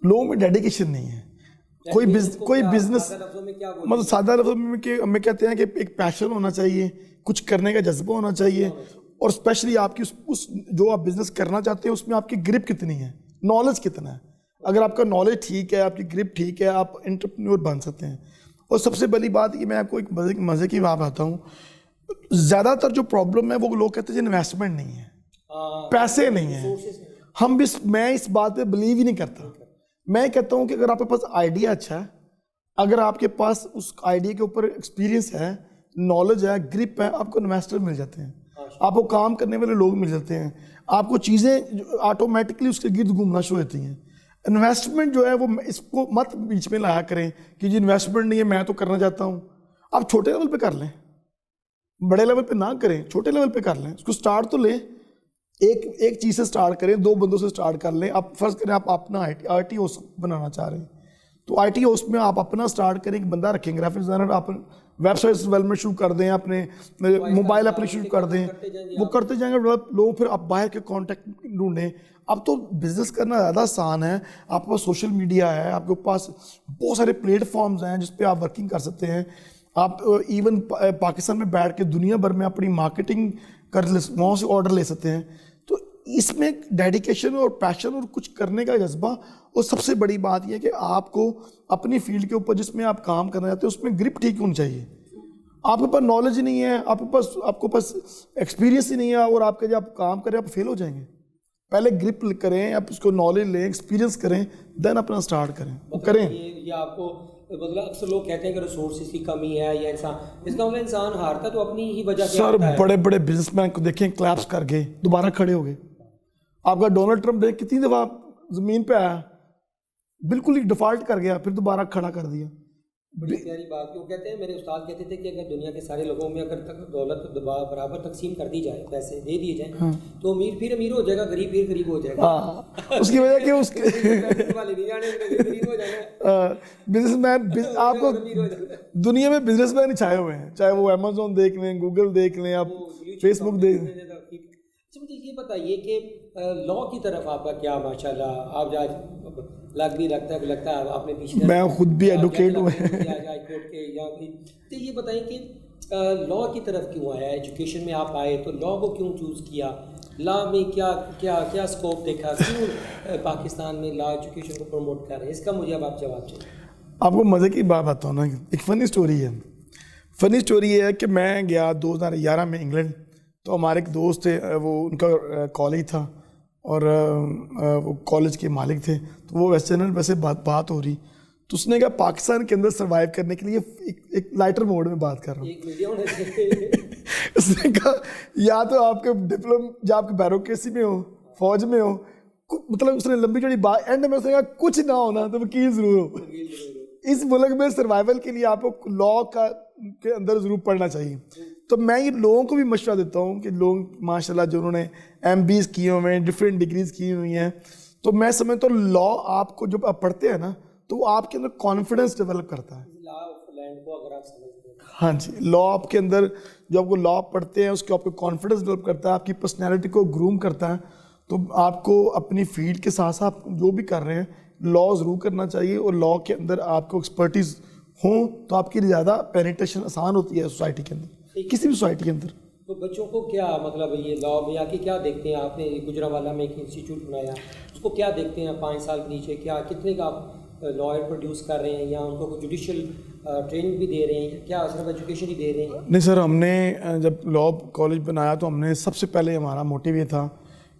لوگوں میں ڈیڈیکیشن نہیں ہے. کوئی بزنس مطلب سادہ لفظوں میں ہمیں کہتے ہیں کہ ایک پیشن ہونا چاہیے, کچھ کرنے کا جذبہ ہونا چاہیے, اور اسپیشلی آپ کی اس جو آپ بزنس کرنا چاہتے ہیں اس میں آپ کی گرپ کتنی ہے, نالج کتنا ہے. اگر آپ کا نالج ٹھیک ہے, آپ کی گرپ ٹھیک ہے, آپ انٹرپرینور بن سکتے ہیں. اور سب سے بڑی بات یہ, میں آپ کو ایک مزے کی بات بتاتا ہوں, زیادہ تر جو پرابلم ہے وہ لوگ کہتے ہیں انویسٹمنٹ نہیں ہے, پیسے نہیں ہیں. میں اس بات پہ بلیو ہی نہیں کرتا. میں کہتا ہوں کہ اگر آپ کے پاس آئیڈیا اچھا ہے, اگر آپ کے پاس اس آئیڈیا کے اوپر ایکسپیرینس ہے, نالج ہے, گرپ ہے, آپ کو انویسٹر مل جاتے ہیں, آپ کو کام کرنے والے لوگ مل جاتے ہیں, آپ کو چیزیں آٹومیٹکلی اس کے گرد گھومنا شروع ہوتی ہیں. انویسٹمنٹ جو ہے وہ اس کو مت بیچ میں لایا کریں کہ جی انویسٹمنٹ نہیں ہے, میں تو کرنا چاہتا ہوں. آپ چھوٹے لیول پہ کر لیں, بڑے لیول پہ نہ کریں, چھوٹے لیول پہ کر لیں. اس کو سٹارٹ تو لیں, ایک چیز سے سٹارٹ کریں, 2 بندوں سے سٹارٹ کر لیں. آپ فرض کریں آپ اپنا آئی ٹی ہاؤس بنانا چاہ رہے ہیں, تو آئی ٹی ہاؤس میں آپ اپنا سٹارٹ کریں, ایک بندہ رکھیں, گرافک ڈیزائنر, آپ ویب سائٹ ڈیولپمنٹ شروع کر دیں, اپنے موبائل اپلیکیشن کر دیں, وہ کرتے جائیں گے لوگ, پھر آپ باہر کے کانٹیکٹ ڈھونڈیں. اب تو بزنس کرنا زیادہ آسان ہے, آپ کے پاس سوشل میڈیا ہے, آپ کے پاس بہت سارے پلیٹ فارمز ہیں جس پہ آپ ورکنگ کر سکتے ہیں. آپ ایون پاکستان میں بیٹھ کے دنیا بھر میں اپنی مارکیٹنگ کر وہاں سے آرڈر لے سکتے ہیں. تو اس میں ڈیڈیکیشن اور پیشن اور کچھ کرنے کا جذبہ, اور سب سے بڑی بات یہ ہے کہ آپ کو اپنی فیلڈ کے اوپر جس میں آپ کام کرنا چاہتے ہیں اس میں گرپ ٹھیک ہونی چاہیے. آپ کے پاس نالج ہی نہیں ہے, آپ کے پاس ایکسپیرینس ہی نہیں ہے, اور آپ کے جب آپ کام کریں آپ فیل ہو جائیں گے. پہلے گرپ کریں, آپ اس کو نالج لیں, ایکسپیرینس کریں, دین اپنا سٹارٹ کریں, وہ کریں. یہ آپ کو مطلب اکثر لوگ کہتے ہیں کہ ریسورسز کی کمی ہے یا انسان, اس کا مطلب انسان ہارتا تو اپنی ہی وجہ سے. سر بڑے بڑے بزنس مین کو دیکھیں, کلیپس کر گئے, دوبارہ کھڑے ہو گئے. آپ کا ڈونلڈ ٹرمپ دیکھ کتنی دفعہ زمین پہ آیا, بالکل ہی ڈیفالٹ کر گیا, پھر دوبارہ کھڑا کر دیا. بڑی پیاری بات. وہ کہتے ہیں, میرے استاد کہتے تھے کہ اگر دنیا کے سارے لوگوں میں اگر دولت برابر تقسیم کر دی جائے, پیسے دے دیے جائیں, تو امیر پھر امیر ہو جائے گا, غریب پھر غریب ہو جائے گا. اس کی وجہ کہ اس کے بزنس مین, آپ کو دنیا میں بزنس مین ہی چھائے ہوئے ہیں, چاہے وہ امیزون دیکھ لیں, گوگل دیکھ لیں, آپ فیس بک دیکھ لیں. مجھے یہ بتائیے کہ لا کی طرف آپ کا کیا ماشاء اللہ, آپ جا لگ بھی لگتا ہے آپ نے پیچھے, میں خود بھی ایڈوکیٹ ہوں. تو یہ بتائیں کہ لا کی طرف کیوں آیا, ایجوکیشن میں آپ آئے تو لا کو کیوں چوز کیا, لا میں کیا اسکوپ دیکھا, کیوں پاکستان میں لا ایجوکیشن کو پروموٹ کر رہے ہیں, اس کا مجھے اب آپ جواب چاہیے. آپ کو مزے کی بات بتاؤں نا, ایک فنی اسٹوری ہے. فنی اسٹوری یہ ہے کہ میں گیا 2011 میں انگلینڈ, تو ہمارے ایک دوست تھے, وہ ان کا کالج تھا اور وہ کالج کے مالک تھے, تو وہ ویسے بات ہو رہی, تو اس نے کہا پاکستان کے اندر سروائیو کرنے کے لیے ایک لائٹر موڈ میں بات کر رہا ہوں. اس نے کہا یا تو آپ کے ڈپلوم جب آپ کے بیوروکریسی میں ہو, فوج میں ہو, مطلب اس نے لمبی چوڑی بات, اینڈ میں اس نے کہا کچھ نہ ہونا تو وکیل ضرور ہو. اس ملک میں سروائیول کے لیے آپ کو لا کے اندر ضرور پڑھنا چاہیے. تو میں یہ لوگوں کو بھی مشورہ دیتا ہوں کہ لوگ ماشاء اللہ جو انہوں نے MBAs کیے ہوئے ہیں, ڈفرینٹ ڈگریز کی ہوئی ہیں, تو میں سمجھتا ہوں لا آپ کو جب آپ پڑھتے ہیں نا تو وہ آپ کے اندر کانفیڈنس ڈیولپ کرتا ہے. ہاں جی, لا آپ کے اندر جو آپ کو لا پڑھتے ہیں اس کے آپ کو کانفیڈنس ڈیولپ کرتا ہے, آپ کی پرسنالٹی کو گروم کرتا ہے. تو آپ کو اپنی فیلڈ کے ساتھ ساتھ جو بھی کر رہے ہیں لا ضرور کرنا چاہیے, اور لا کے اندر آپ کو ایکسپرٹیز ہوں تو آپ کے لیے زیادہ پینیٹریشن آسان ہوتی ہے سوسائٹی کے اندر, کسی بھی سوسائٹی کے اندر. تو بچوں کو کیا مطلب یہ لا میں آ کے کیا دیکھتے ہیں, آپ نے گجرانوالہ میں ایک انسٹیٹیوٹ بنایا, اس کو کیا دیکھتے ہیں 5 سال کے نیچے, کیا کتنے کا آپ لائر پروڈیوس کر رہے ہیں, یا ان کو جوڈیشل ٹریننگ بھی دے رہے ہیں, کیا صرف ایجوکیشن ہی دے رہے ہیں؟ نہیں سر, ہم نے جب لا کالج بنایا تو ہم نے سب سے پہلے ہمارا موٹیو یہ تھا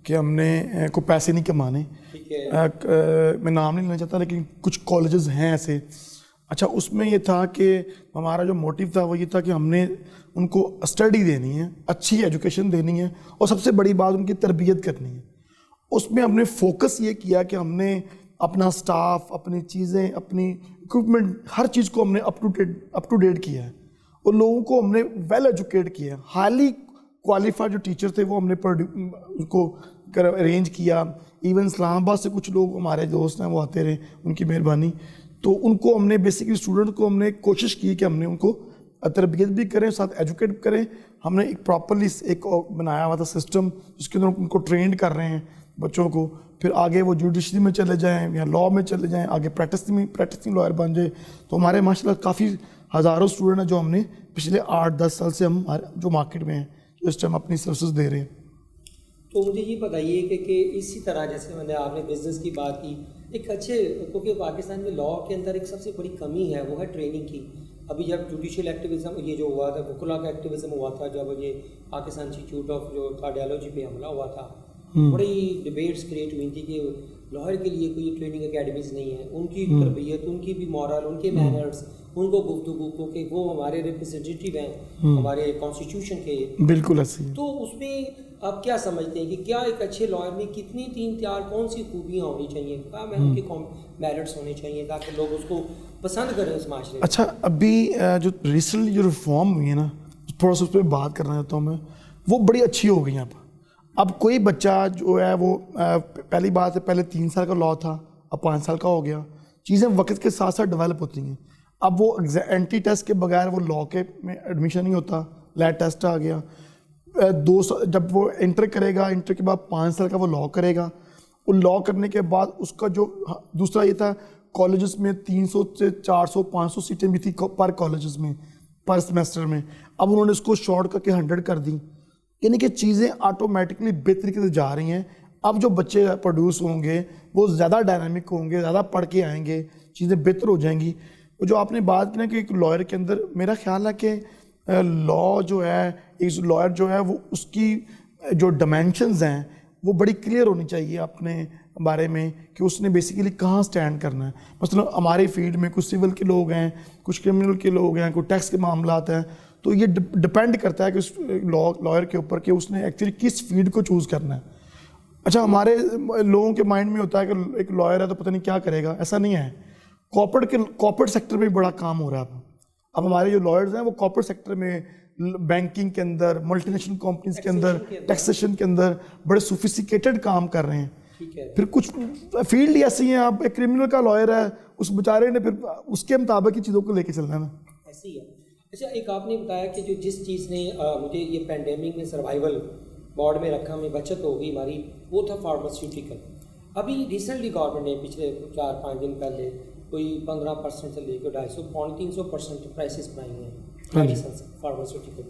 کہ ہم نے کوئی پیسے نہیں کمانے. میں نام نہیں لینا چاہتا لیکن کچھ کالجز ہیں ایسے اچھا اس میں یہ تھا کہ ہمارا جو موٹیو تھا وہ یہ تھا کہ ہم نے ان کو اسٹڈی دینی ہے, اچھی ایجوکیشن دینی ہے, اور سب سے بڑی بات ان کی تربیت کرنی ہے. اس میں ہم نے فوکس یہ کیا کہ ہم نے اپنا سٹاف, اپنی چیزیں, اپنی اکوپمنٹ, ہر چیز کو ہم نے اپ ٹو ڈیٹ کیا ہے, اور لوگوں کو ہم نے ویل ایجوکیٹ کیا ہے. ہائیلی کوالیفائڈ جو ٹیچر تھے وہ ہم نے ان کو ارینج کیا. ایون اسلام آباد سے کچھ لوگ ہمارے دوست ہیں وہ آتے رہے, ان کی مہربانی. تو ان کو ہم نے بیسکلی اسٹوڈنٹ کو ہم نے کوشش کی کہ ہم نے ان کو تربیت بھی کریں, ساتھ ایجوکیٹ کریں. ہم نے ایک پراپرلی ایک بنایا ہوا تھا سسٹم جس کے اندر ان کو ٹرینڈ کر رہے ہیں بچوں کو, پھر آگے وہ جوڈیشری میں چلے جائیں یا لا میں چلے جائیں, آگے پریکٹسنگ لائر بن جائے. تو ہمارے ماشاء اللہ کافی ہزاروں اسٹوڈنٹ ہیں جو ہم نے پچھلے 8-10 سال سے ہم جو مارکیٹ میں ہیں جو اس ٹائم اپنی سروسز دے رہے ہیں. تو مجھے یہ بتائیے کہ اسی طرح جیسے میں نے آپ نے بزنس کی بات کی, ایک اچھے, کیونکہ پاکستان میں لا کے اندر ایک سب سے بڑی کمی ہے وہ ہے ٹریننگ کی. ابھی جب جوڈیشل ایکٹیویزم یہ جو ہوا تھا, وکلا کا ایکٹیویزم ہوا تھا, جب یہ پاکستان انسٹیٹیوٹ آف جو کارڈیالوجی پہ حملہ ہوا تھا, بڑی ڈبیٹس کریٹ ہوئی تھی کہ لائر کے لیے کوئی ٹریننگ اکیڈمیز نہیں ہیں, ان کی تربیت, ان کی بھی مورل, ان کے مینرز, ان کو گفتگو کو, کہ وہ ہمارے ریپرزینٹیو ہیں ہمارے کانسٹیٹیوشن کے. بالکل ایسے ہی. تو اس میں آپ کیا سمجھتے ہیں کہ کیا ایک اچھے لائر میں کتنی 3-4 کون سی خوبیاں ہونی چاہیے, کیا میں ان کے میرٹس ہونے چاہیے تاکہ لوگ اس کو پسند کریں اس معاشرے میں؟ اچھا ابھی جو ریسنٹلی جو ریفارم ہوئی ہے نا, تھوڑا سا اس پہ بات کرنا چاہتا ہوں میں, وہ بڑی اچھی ہو گئی ہیں. اب کوئی بچہ جو ہے وہ پہلی بات ہے پہلے 3 سال کا لا تھا, اب 5 سال کا ہو گیا. چیزیں وقت کے ساتھ ساتھ ڈیولپ ہوتی ہیں. اب وہ اینٹی ٹیسٹ کے بغیر وہ لا کے میں ایڈمیشن نہیں ہوتا, لیٹ ٹیسٹ آ گیا. 2 سال جب وہ انٹر کرے گا, انٹر کے بعد 5 سال کا وہ لا کرے گا. وہ لا کرنے کے بعد اس کا جو دوسرا یہ تھا, کالجز میں 300 سے 400 500 سیٹیں بھی تھی پر کالجز میں پر سیمسٹر میں. اب انہوں نے اس کو شارٹ کر کے 100 کر دی. یعنی کہ چیزیں آٹومیٹکلی بہتر طریقے سے جا رہی ہیں. اب جو بچے پروڈیوس ہوں گے وہ زیادہ ڈائنامک ہوں گے, زیادہ پڑھ کے آئیں گے, چیزیں بہتر ہو جائیں گی. وہ جو آپ نے بات کی نا کہ ایک لائر کے اندر, میرا خیال ہے کہ لا جو ہے, ایک لائر جو ہے وہ اس کی جو ڈائمینشنز ہیں وہ بڑی کلیئر ہونی چاہیے اپنے بارے میں کہ اس نے بیسیکلی کہاں سٹینڈ کرنا ہے. مثلا ہماری فیلڈ میں کچھ سول کے لوگ ہیں, کچھ کرمنل کے لوگ ہیں, کچھ ٹیکس کے معاملات ہیں. تو یہ ڈپینڈ کرتا ہے کہ اس لائر کے اوپر کہ اس نے ایکچولی کس فیلڈ کو چوز کرنا ہے. اچھا ہمارے لوگوں کے مائنڈ میں ہوتا ہے کہ ایک لائر ہے تو پتہ نہیں کیا کرے گا, ایسا نہیں ہے. کارپوریٹ سیکٹر میں بھی بڑا کام ہو رہا ہے. اب ہمارے جو لائرز ہیں وہ کارپوریٹ سیکٹر میں, بینکنگ کے اندر, ملٹی نیشنل کمپنیز کے اندر, ٹیکسیشن کے اندر بڑے سوفسٹیکیٹڈ کام کر رہے ہیں. پھر کچھ فیلڈ ایسی ہیں, آپ ایک کرمنل کا لائر ہے, اس بیچارے نے پھر اس کے مطابق ہی چیزوں کو لے کے چلنا ہے نا. ایسی ہے. اچھا ایک آپ نے بتایا کہ جو جس چیز نے مجھے یہ پینڈیمک میں سروائیول بورڈ میں رکھا, ہمیں بچت ہو گئی ہماری, وہ تھا فارماسیوٹیکل. ابھی ریسنٹلی گورنمنٹ نے پچھلے 4-5 دن پہلے کوئی 15% سے لے کے 250-300% پرائسز بڑھائی ہیں میڈیسنس فارماسیوٹیکل.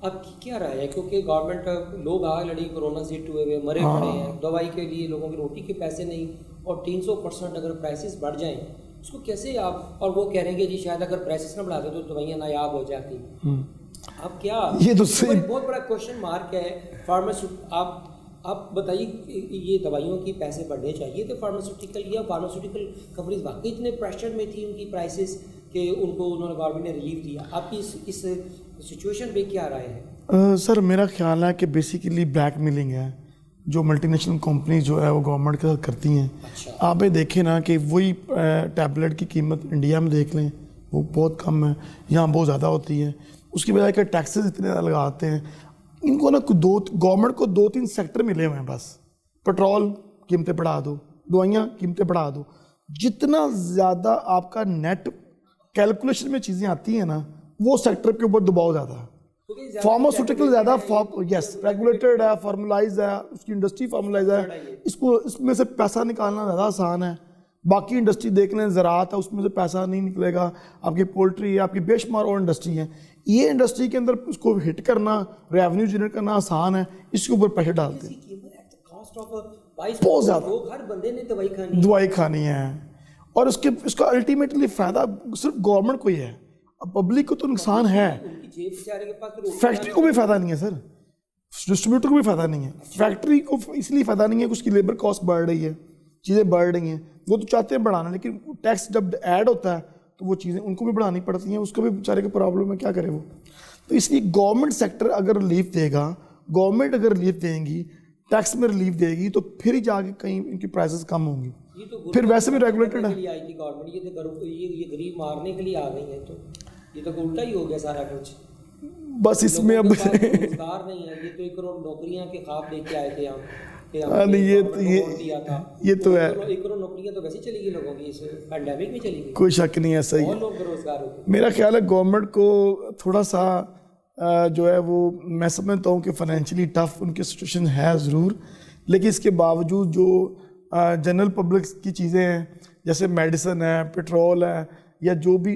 اب کیا رہا ہے, کیونکہ گورنمنٹ لوگ لڑی, کورونا سے ٹوئے ہوئے مرے پڑے ہیں, دوائی کے لیے لوگوں کی روٹی کے پیسے نہیں, اور 300% اگر پرائسز بڑھ جائیں اس کو کیسے آپ, اور وہ کہہ رہے ہیں کہ جی شاید اگر پرائسز نہ بڑھاتے تو دوائیاں نایاب ہو جاتی. اب کیا یہ تو بہت بڑا کوشچن مارک ہے. آپ بتائیے یہ دوائیوں کی پیسے بڑھنے چاہیے تو فارماسیوٹیکل, یا فارماسیوٹیکل کمپنیز واقعی اتنے پریشر میں تھی ان کی پرائسز کہ ان کو انہوں نے گورنمنٹ نے ریلیف دیا. آپ کی اس سچویشن پہ کیا رائے ہے؟ سر میرا خیال ہے کہ بیسیکلی بلیک میلنگ ہے جو ملٹی نیشنل کمپنیز جو ہے وہ گورنمنٹ کے ساتھ کرتی ہیں. آپ یہ دیکھیں نا کہ وہی ٹیبلٹ کی قیمت انڈیا میں دیکھ لیں وہ بہت کم ہے, یہاں بہت زیادہ ہوتی ہے. اس کی وجہ کہ ٹیکسز اتنے زیادہ لگاتے ہیں. ان کو نا گورنمنٹ کو 2-3 سیکٹر ملے ہوئے ہیں بس. پٹرول قیمتیں بڑھا دو, دوائیاں قیمتیں بڑھا دو. جتنا زیادہ آپ کا نیٹ کیلکولیشن میں چیزیں آتی ہیں نا وہ سیکٹر کے اوپر دباؤ زیادہ ہے. فارماسیوٹیکل زیادہ یس ریگولیٹڈ ہے, فارملائز ہے, اس کی انڈسٹری فارملائز ہے, اس میں سے پیسہ نکالنا زیادہ آسان ہے. باقی انڈسٹری دیکھ لیں, زراعت ہے, اس میں سے پیسہ نہیں نکلے گا. آپ کی پولٹری ہے, آپ کی بے شمار اور انڈسٹری ہے. یہ انڈسٹری کے اندر اس کو ہٹ کرنا, ریونیو جنریٹ کرنا آسان ہے, اس کے اوپر پیسے ڈالتے ہیں بہت زیادہ. ہر بندے نے دوائی کھانی ہے, اور اس کا الٹیمیٹلی فائدہ صرف گورنمنٹ کو ہی ہے. اب پبلک کو تو نقصان ہے, فیکٹری کو بھی فائدہ نہیں ہے سر, ڈسٹریبیوٹر کو بھی فائدہ نہیں ہے. فیکٹری کو اس لیے فائدہ نہیں ہے کہ اس کی لیبر کاسٹ بڑھ رہی ہے, چیزیں بڑھ رہی ہیں, وہ تو چاہتے ہیں بڑھانا, لیکن ٹیکس جب ایڈ ہوتا ہے تو وہ چیزیں ان کو بھی بڑھانی پڑتی ہیں, اس کو بھی بیچارے کو پرابلم ہے, کیا کرے وہ. تو اس لیے گورنمنٹ سیکٹر اگر ریلیف دے گا, گورنمنٹ اگر ریلیف دیں گی, ٹیکس میں ریلیف دے گی, تو پھر ہی جا کے کہیں ان کی پرائسز کم ہوں گی. پھر ویسے بھی ریگولیٹڈ ہے. یہ غریب مارنے کے لیے آ گئی ہے, تو یہ تو الٹا ہی ہو گیا سارا کچھ. بس اس میں اب روزگار نہیں ہے. یہ تو 1 کروڑ نوکریاں کے خواب لے کے آئے تھے ہم, یہ تو ہے. 1 کروڑ نوکریاں تو ویسے چلی گئی لوگوں کی, اس پینڈیمک میں چلی گئی, کوئی شک نہیں ہے. صحیح اور لوگ بے روزگار ہو گئے. میرا خیال ہے گورنمنٹ کو تھوڑا سا جو ہے وہ, میں سمجھتا ہوں کہ فائنینشلی ٹف ان کی سچویشن ہے ضرور, لیکن اس کے باوجود جو جنرل پبلک کی چیزیں ہیں جیسے میڈیسن ہے, پیٹرول ہے, یا جو بھی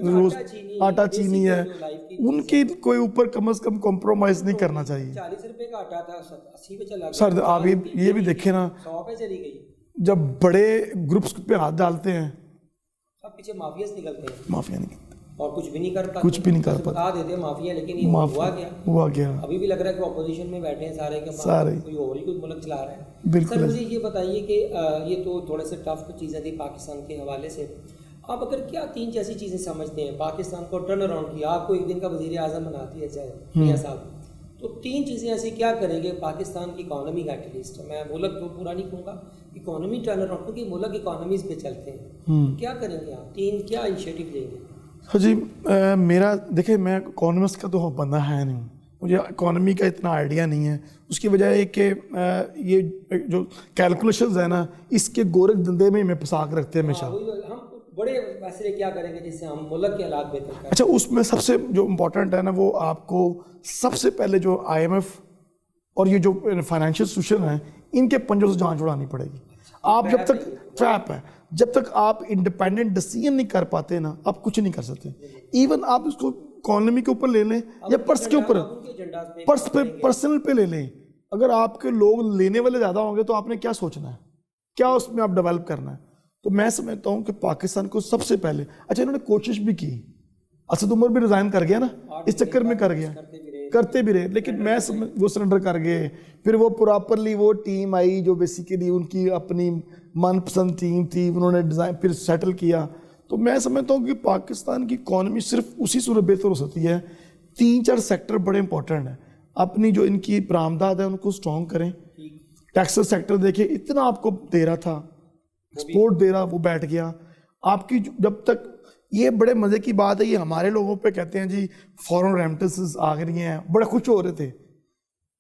روز آٹا چینی ہے, ان کی کوئی اوپر کم از کم کمپرومائز نہیں کرنا چاہیے. 40 روپے کا آٹا تھا 80 پہ چلا گیا. سر آپ یہ بھی دیکھیں نا, 100 پہ چلی گئی. جب بڑے گروپس پہ ہاتھ ڈالتے ہیں اب پیچھے مافیاز نکلتے ہیں, مافیا نہیں, اور کچھ بھی نہیں کر پاتے, کچھ بھی نہیں کر پاتے, بتا دیتے ہیں مافیا, لیکن یہ ہوا گیا. ابھی بھی لگ رہا ہے کہ اپوزیشن میں بیٹھے ہیں سارے کے سارے, کوئی اور ہی کوئی ملک چلا رہا ہے. سر مجھے یہ بتائیے کہ یہ تو تھوڑے سے ٹف چیزیں تھی پاکستان کے حوالے سے. آپ اگر کیا 3 ایسی چیزیں سمجھتے ہیں پاکستان کو ٹرن اراؤنڈ کیا, آپ کو ایک دن کا وزیر اعظم بناتی ہے چاہے میاں صاحب, تو 3 چیزیں ایسی کیا کریں گے پاکستان کی اکانومی کا؟ ایٹ لیسٹ میں ملک تو پورا نہیں کہوں گا, اکانومی ٹرن اراؤنڈ, کیونکہ ملک اکانومیز پہ چلتے ہیں. کیا کریں گے آپ 3 کیا انیشیٹو لیں گے؟ ہاں جی, میرا دیکھیں میں اکانومسٹ کا تو بندہ ہے نہیں, مجھے اکانومی کا اتنا آئیڈیا نہیں ہے. اس کی وجہ یہ کہ یہ جو کیلکولیشنز ہیں نا, اس کے گورکھ دندے میں پھنسا کے رکھتے ہیں ہمیشہ. ہم بڑے فیصلے کیا کریں گے جس سے ہم ملک کے حالات بہتر کریں؟ اچھا, اس میں سب سے جو امپورٹنٹ ہے نا, وہ آپ کو سب سے پہلے جو IMF اور یہ جو فائنینشیل انسٹیٹیوشن ہیں, ان کے پنجوں سے جان چھڑانی پڑے گی. آپ جب تک ٹریپ ہے, جب تک آپ انڈیپینڈنٹ ڈیسیژن نہیں کر پاتے نا, آپ کچھ نہیں کر سکتے. ایون آپ اس کو اکانومی کے اوپر لے لیں یا پرس کے اوپر, پرس پہ پرسنل پہ لے لیں. اگر آپ کے لوگ لینے والے زیادہ ہوں گے تو آپ نے کیا سوچنا ہے, کیا اس میں آپ ڈیولپ کرنا ہے. تو میں سمجھتا ہوں کہ پاکستان کو سب سے پہلے, اچھا انہوں نے کوشش بھی کی, اسد عمر بھی ریزائن کر گیا نا, اس چکر میں کر گیا, کرتے بھی رہے, لیکن میں وہ سرنڈر کر گئے. پھر وہ پراپرلی وہ ٹیم آئی جو بیسیکلی ان کی اپنی من پسند ٹیم تھی, انہوں نے ڈیزائن پھر سیٹل کیا. تو میں سمجھتا ہوں کہ پاکستان کی اکانومی صرف اسی صورت بہتر ہو سکتی ہے. 3-4 سیکٹر بڑے امپورٹنٹ ہیں. اپنی جو ان کی برآمدات ہے ان کو اسٹرانگ کریں. ٹیکسل سیکٹر دیکھیں, اتنا آپ کو دے رہا تھا, ایکسپورٹ دے رہا, وہ بیٹھ گیا. آپ کی جب تک, یہ بڑے مزے کی بات ہے, یہ ہمارے لوگوں پہ کہتے ہیں جی فورن ریمیٹنسز آ گئی ہیں, بڑے خوش ہو رہے تھے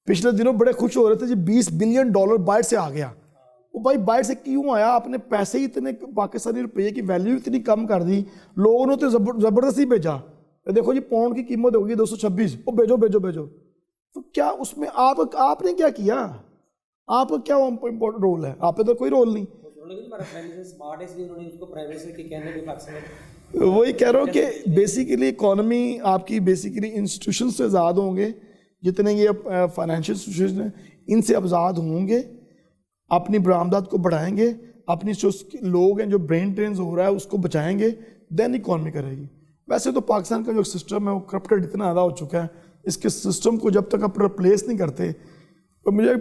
پچھلے دنوں, بڑے خوش ہو رہے تھے جی $20 بلین باہر سے آ گیا. وہ بھائی باہر سے کیوں آیا؟ آپ نے پیسے ہی اتنے, پاکستانی روپے کی ویلیو اتنی کم کر دی, لوگوں نے تو زبردستی بھیجا. دیکھو جی پاؤنڈ کی قیمت ہوگی 226, وہ بھیجو بھیجو بھیجو. تو کیا اس میں آپ نے کیا کیا؟ آپ کا کیا امپورٹنٹ رول ہے؟ آپ نے تو کوئی رول نہیں. وہی کہہ رہا ہوں کہ بیسیکلی اکانومی آپ کی بیسیکلی انسٹیٹیوشن سے آزاد ہوں گے, جتنے یہ فائنینشیل انسٹیٹیوشن ہیں ان سے آزاد ہوں گے, اپنی برآمدات کو بڑھائیں گے, اپنی جو لوگ ہیں جو برین ڈرینز ہو رہا ہے اس کو بچائیں گے, دین اکانومی کرے گی. ویسے تو پاکستان کا جو سسٹم ہے وہ کرپٹڈ اتنا زیادہ ہو چکا ہے, اس کے سسٹم کو جب تک آپ ریپلیس نہیں کرتے. تو مجھے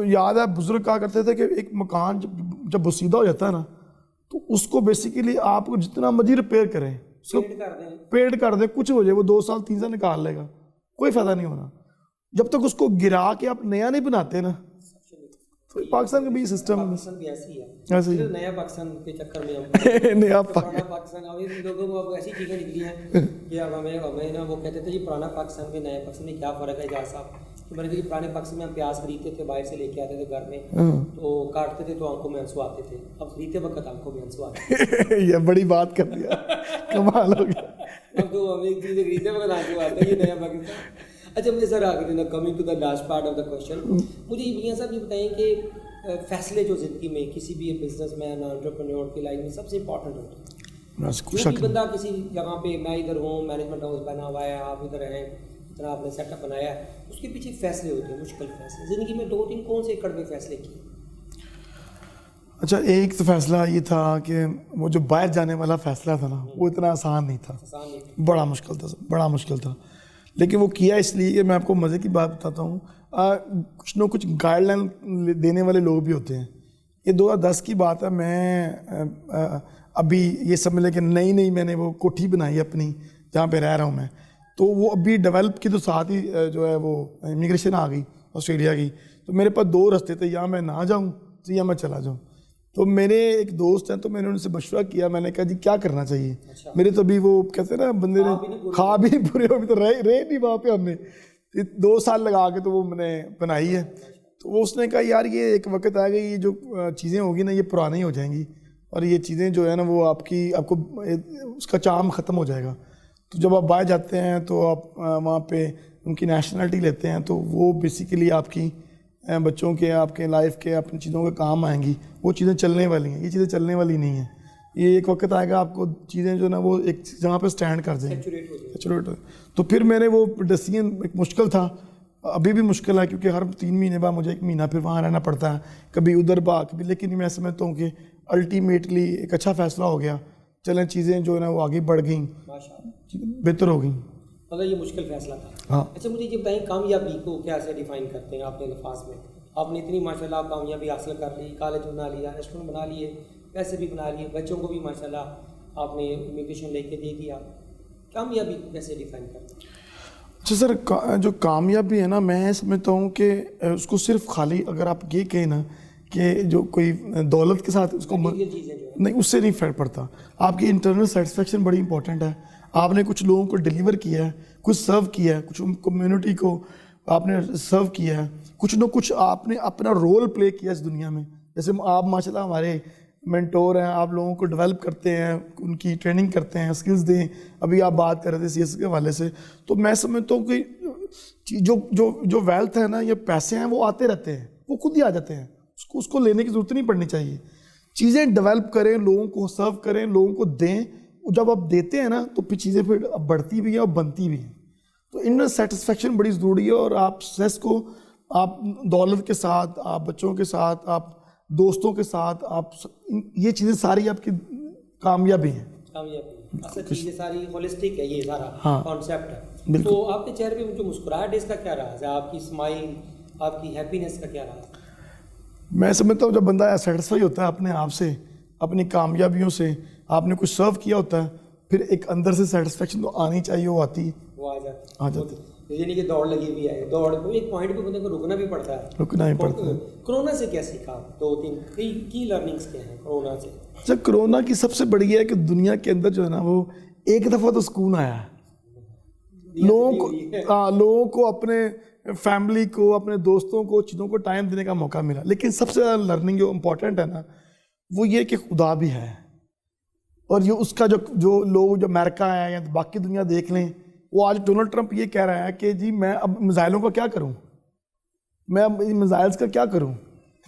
یاد ہے بزرگ کہا کرتے تھے کہ ایک مکان جب بسیدہ ہو جاتا ہے نا, تو اس کو بیسیکلی آپ کو جتنا مرضی ریپیئر کریں, اس کو پیڈ کر دیں, کچھ ہو جائے, وہ 2 سال 3 سال نکال لے گا, کوئی فائدہ نہیں ہونا. جب تک اس کو گرا کے آپ نیا نہیں بناتے نا. تو پاکستان کا بھی سسٹم ایسے ہی, نیا پاکستان کے چکر میں نیا پاکستان لوگوں کو اب ایسی چیزیں نکلی ہیں کہ اب ہمیں نا, وہ کہتے تھے جی پرانا پاکستان کے نئے پاکستان میں کیا فرق ہے جاز صاحب. میں نے کہا پرانے پاکستان میں ہم پیاز خریدتے تھے, باہر سے لے کے آتے تھے گھر میں, تو کاٹتے تھے تو آنکھوں میں آنسو آتے تھے. اب خریدتے وقت آنکھوں میں آنسو آتے. یہ بڑی بات کر دیا, کمال ہو گیا. اب تو ہمیں ایک چیزیں خریدتے وقت آنسو آتا ہے, یہ نیا پاکستان. اچھا مجھے سر آگے دینا, coming to the last part of the question, مجھے میاں صاحب یہ بتائیں کہ فیصلے جو زندگی میں کسی بھی بزنس مین انٹرپرینور کی لائف میں سب سے امپورٹنٹ ہوتے ہیں. جو بھی بندہ کسی جگہ پہ, میں ادھر ہوں, مینجمنٹ ہاؤس بنا ہوا ہے, آپ ادھر ہیں, اتنا آپ نے سیٹ اپ بنایا ہے, اس کے پیچھے فیصلے ہوتے ہیں, مشکل فیصلے. زندگی میں 2-3 کون سے کڑوے فیصلے کیے؟ اچھا, ایک تو فیصلہ یہ تھا کہ وہ جو باہر جانے والا فیصلہ تھا نا, وہ اتنا آسان نہیں تھا, بڑا مشکل تھا. لیکن وہ کیا اس لیے کہ میں آپ کو مزے کی بات بتاتا ہوں, کچھ نہ کچھ گائیڈ لائن دینے والے لوگ بھی ہوتے ہیں. یہ 2010 کی بات ہے, میں ابھی یہ سمجھ لیں کہ نئی میں نے وہ کوٹھی بنائی ہے اپنی جہاں پہ رہ رہا ہوں میں, تو وہ ابھی ڈیولپ کی تو ساتھ ہی جو ہے وہ امیگریشن آ گئی آسٹریلیا کی, تو میرے پاس 2 راستے تھے, یا میں نہ جاؤں تو یا میں چلا جاؤں. تو میرے ایک دوست ہیں, تو میں نے ان سے مشورہ کیا, میں نے کہا جی کیا کرنا چاہیے. میرے تو ابھی وہ کہتے ہیں نا بندے نے کھا بھی نہیں پورے, ابھی تو رہے نہیں وہاں پہ, ہم نے 2 سال لگا کے تو وہ میں نے بنائی ہے. تو وہ اس نے کہا یار یہ ایک وقت آئے گا, یہ جو چیزیں ہوگی نا یہ پرانی ہو جائیں گی, اور یہ چیزیں جو ہے نا وہ آپ کو اس کا چارم ختم ہو جائے گا. تو جب آپ باہر جاتے ہیں تو آپ وہاں پہ ان کی نیشنلٹی لیتے ہیں, تو وہ بیسیکلی آپ کی بچوں کے, آپ کے لائف کے, اپنی چیزوں کے کام آئیں گی. وہ چیزیں چلنے والی ہیں, یہ چیزیں چلنے والی نہیں ہیں. یہ ایک وقت آئے گا آپ کو چیزیں جو نا وہ ایک جگہ پہ سٹینڈ کر دیں گے. تو پھر میں نے وہ ڈیسیژن ایک مشکل تھا, ابھی بھی مشکل ہے, کیونکہ ہر 3 مہینے بعد مجھے 1 مہینہ پھر وہاں رہنا پڑتا ہے, کبھی ادھر کبھی, لیکن میں سمجھتا ہوں کہ الٹیمیٹلی ایک اچھا فیصلہ ہو گیا. چلیں چیزیں جو ہے نا وہ آگے بڑھ گئیں, بہتر ہو گئیں. مطلب یہ مشکل فیصلہ تھا. ہاں. اچھا مجھے یہ بتائیں کامیابی کو کیسے ڈیفائن کرتے ہیں آپ نے الفاظ میں؟ آپ نے اتنی ماشاء اللہ کامیابی حاصل کر لی, کالج بنا لیا, ریسٹورینٹ بنا لیے, پیسے بھی بنا لیے, بچوں کو بھی ماشاء اللہ آپ نے امیگریشن لے کے دے دیا, کامیابی کو کیسے ڈیفائن کرتے ہیں؟ اچھا سر, جو کامیابی ہے نا, میں سمجھتا ہوں کہ اس کو صرف خالی اگر آپ یہ کہیں نا کہ جو کوئی دولت کے ساتھ اس کو نہیں, اس سے نہیں فرق پڑتا. آپ کی انٹرنل سیٹسفیکشن بڑی امپورٹنٹ ہے. آپ نے کچھ لوگوں کو ڈیلیور کیا ہے, کچھ سرو کیا ہے, کچھ کمیونٹی کو آپ نے سرو کیا ہے, کچھ نہ کچھ آپ نے اپنا رول پلے کیا اس دنیا میں. جیسے آپ ماشاء اللہ ہمارے مینٹور ہیں, آپ لوگوں کو ڈیولپ کرتے ہیں, ان کی ٹریننگ کرتے ہیں, اسکلز دیں. ابھی آپ بات کر رہے تھے CS کے حوالے سے, تو میں سمجھتا ہوں کہ جو ویلتھ ہے نا, یہ پیسے ہیں, وہ آتے رہتے ہیں, وہ خود ہی آ جاتے ہیں, اس کو لینے کی ضرورت نہیں پڑنی چاہیے. چیزیں ڈیولپ کریں, لوگوں کو سرو کریں, لوگوں کو دیں. جب آپ دیتے ہیں نا تو پھر چیزیں پھر بڑھتی بھی ہیں اور بنتی بھی ہیں. تو انر سیٹسفیکشن بڑی ضروری ہے, اور آپ اسٹریس کو آپ دولت کے ساتھ, آپ بچوں کے ساتھ, آپ دوستوں کے ساتھ, آپ یہ چیزیں ساری آپ کی کامیابی ہیں. اصل چیزیں ساری ہولسٹک ہے, یہ سارا کانسیپٹ ہے. تو آپ کے چہرے پہ جو مسکراہٹ ہے اس کا کیا رہا ہے, آپ کی اسمائل, آپ کی ہیپینس کا کیا رہا ہے؟ میں سمجھتا ہوں جب بندہ سیٹسفائی ہوتا ہے اپنے آپ سے, اپنی کامیابیوں سے, آپ نے کچھ سرو کیا ہوتا ہے, پھر ایک اندر سے سیٹسفیکشن تو آنی چاہیے, وہ آتی ہے, وہ آ جاتی ہے. یعنی کہ دوڑ لگی ہوئی ہے, دوڑ کو ایک پوائنٹ پہ بندے کو رکنا بھی پڑتا ہے. کرونا سے کیا سیکھا, 2-3 کی لرننگس کیا ہیں کرونا سے؟ اچھا, کرونا کی سب سے بڑی ہے کہ دنیا کے اندر جو ہے نا وہ ایک دفعہ تو سکون آیا ہے. لوگوں کو اپنے فیملی کو, اپنے دوستوں کو, چیزوں کو ٹائم دینے کا موقع ملا. لیکن سب سے زیادہ لرننگ جو امپورٹنٹ ہے نا, وہ یہ کہ خدا بھی ہے, اور یہ اس کا جو لوگ جو امریکہ ہے یا باقی دنیا دیکھ لیں, وہ آج ڈونلڈ ٹرمپ یہ کہہ رہا ہے کہ جی میں اب میزائلوں کا کیا کروں, میں اب میزائلز کا کیا کروں,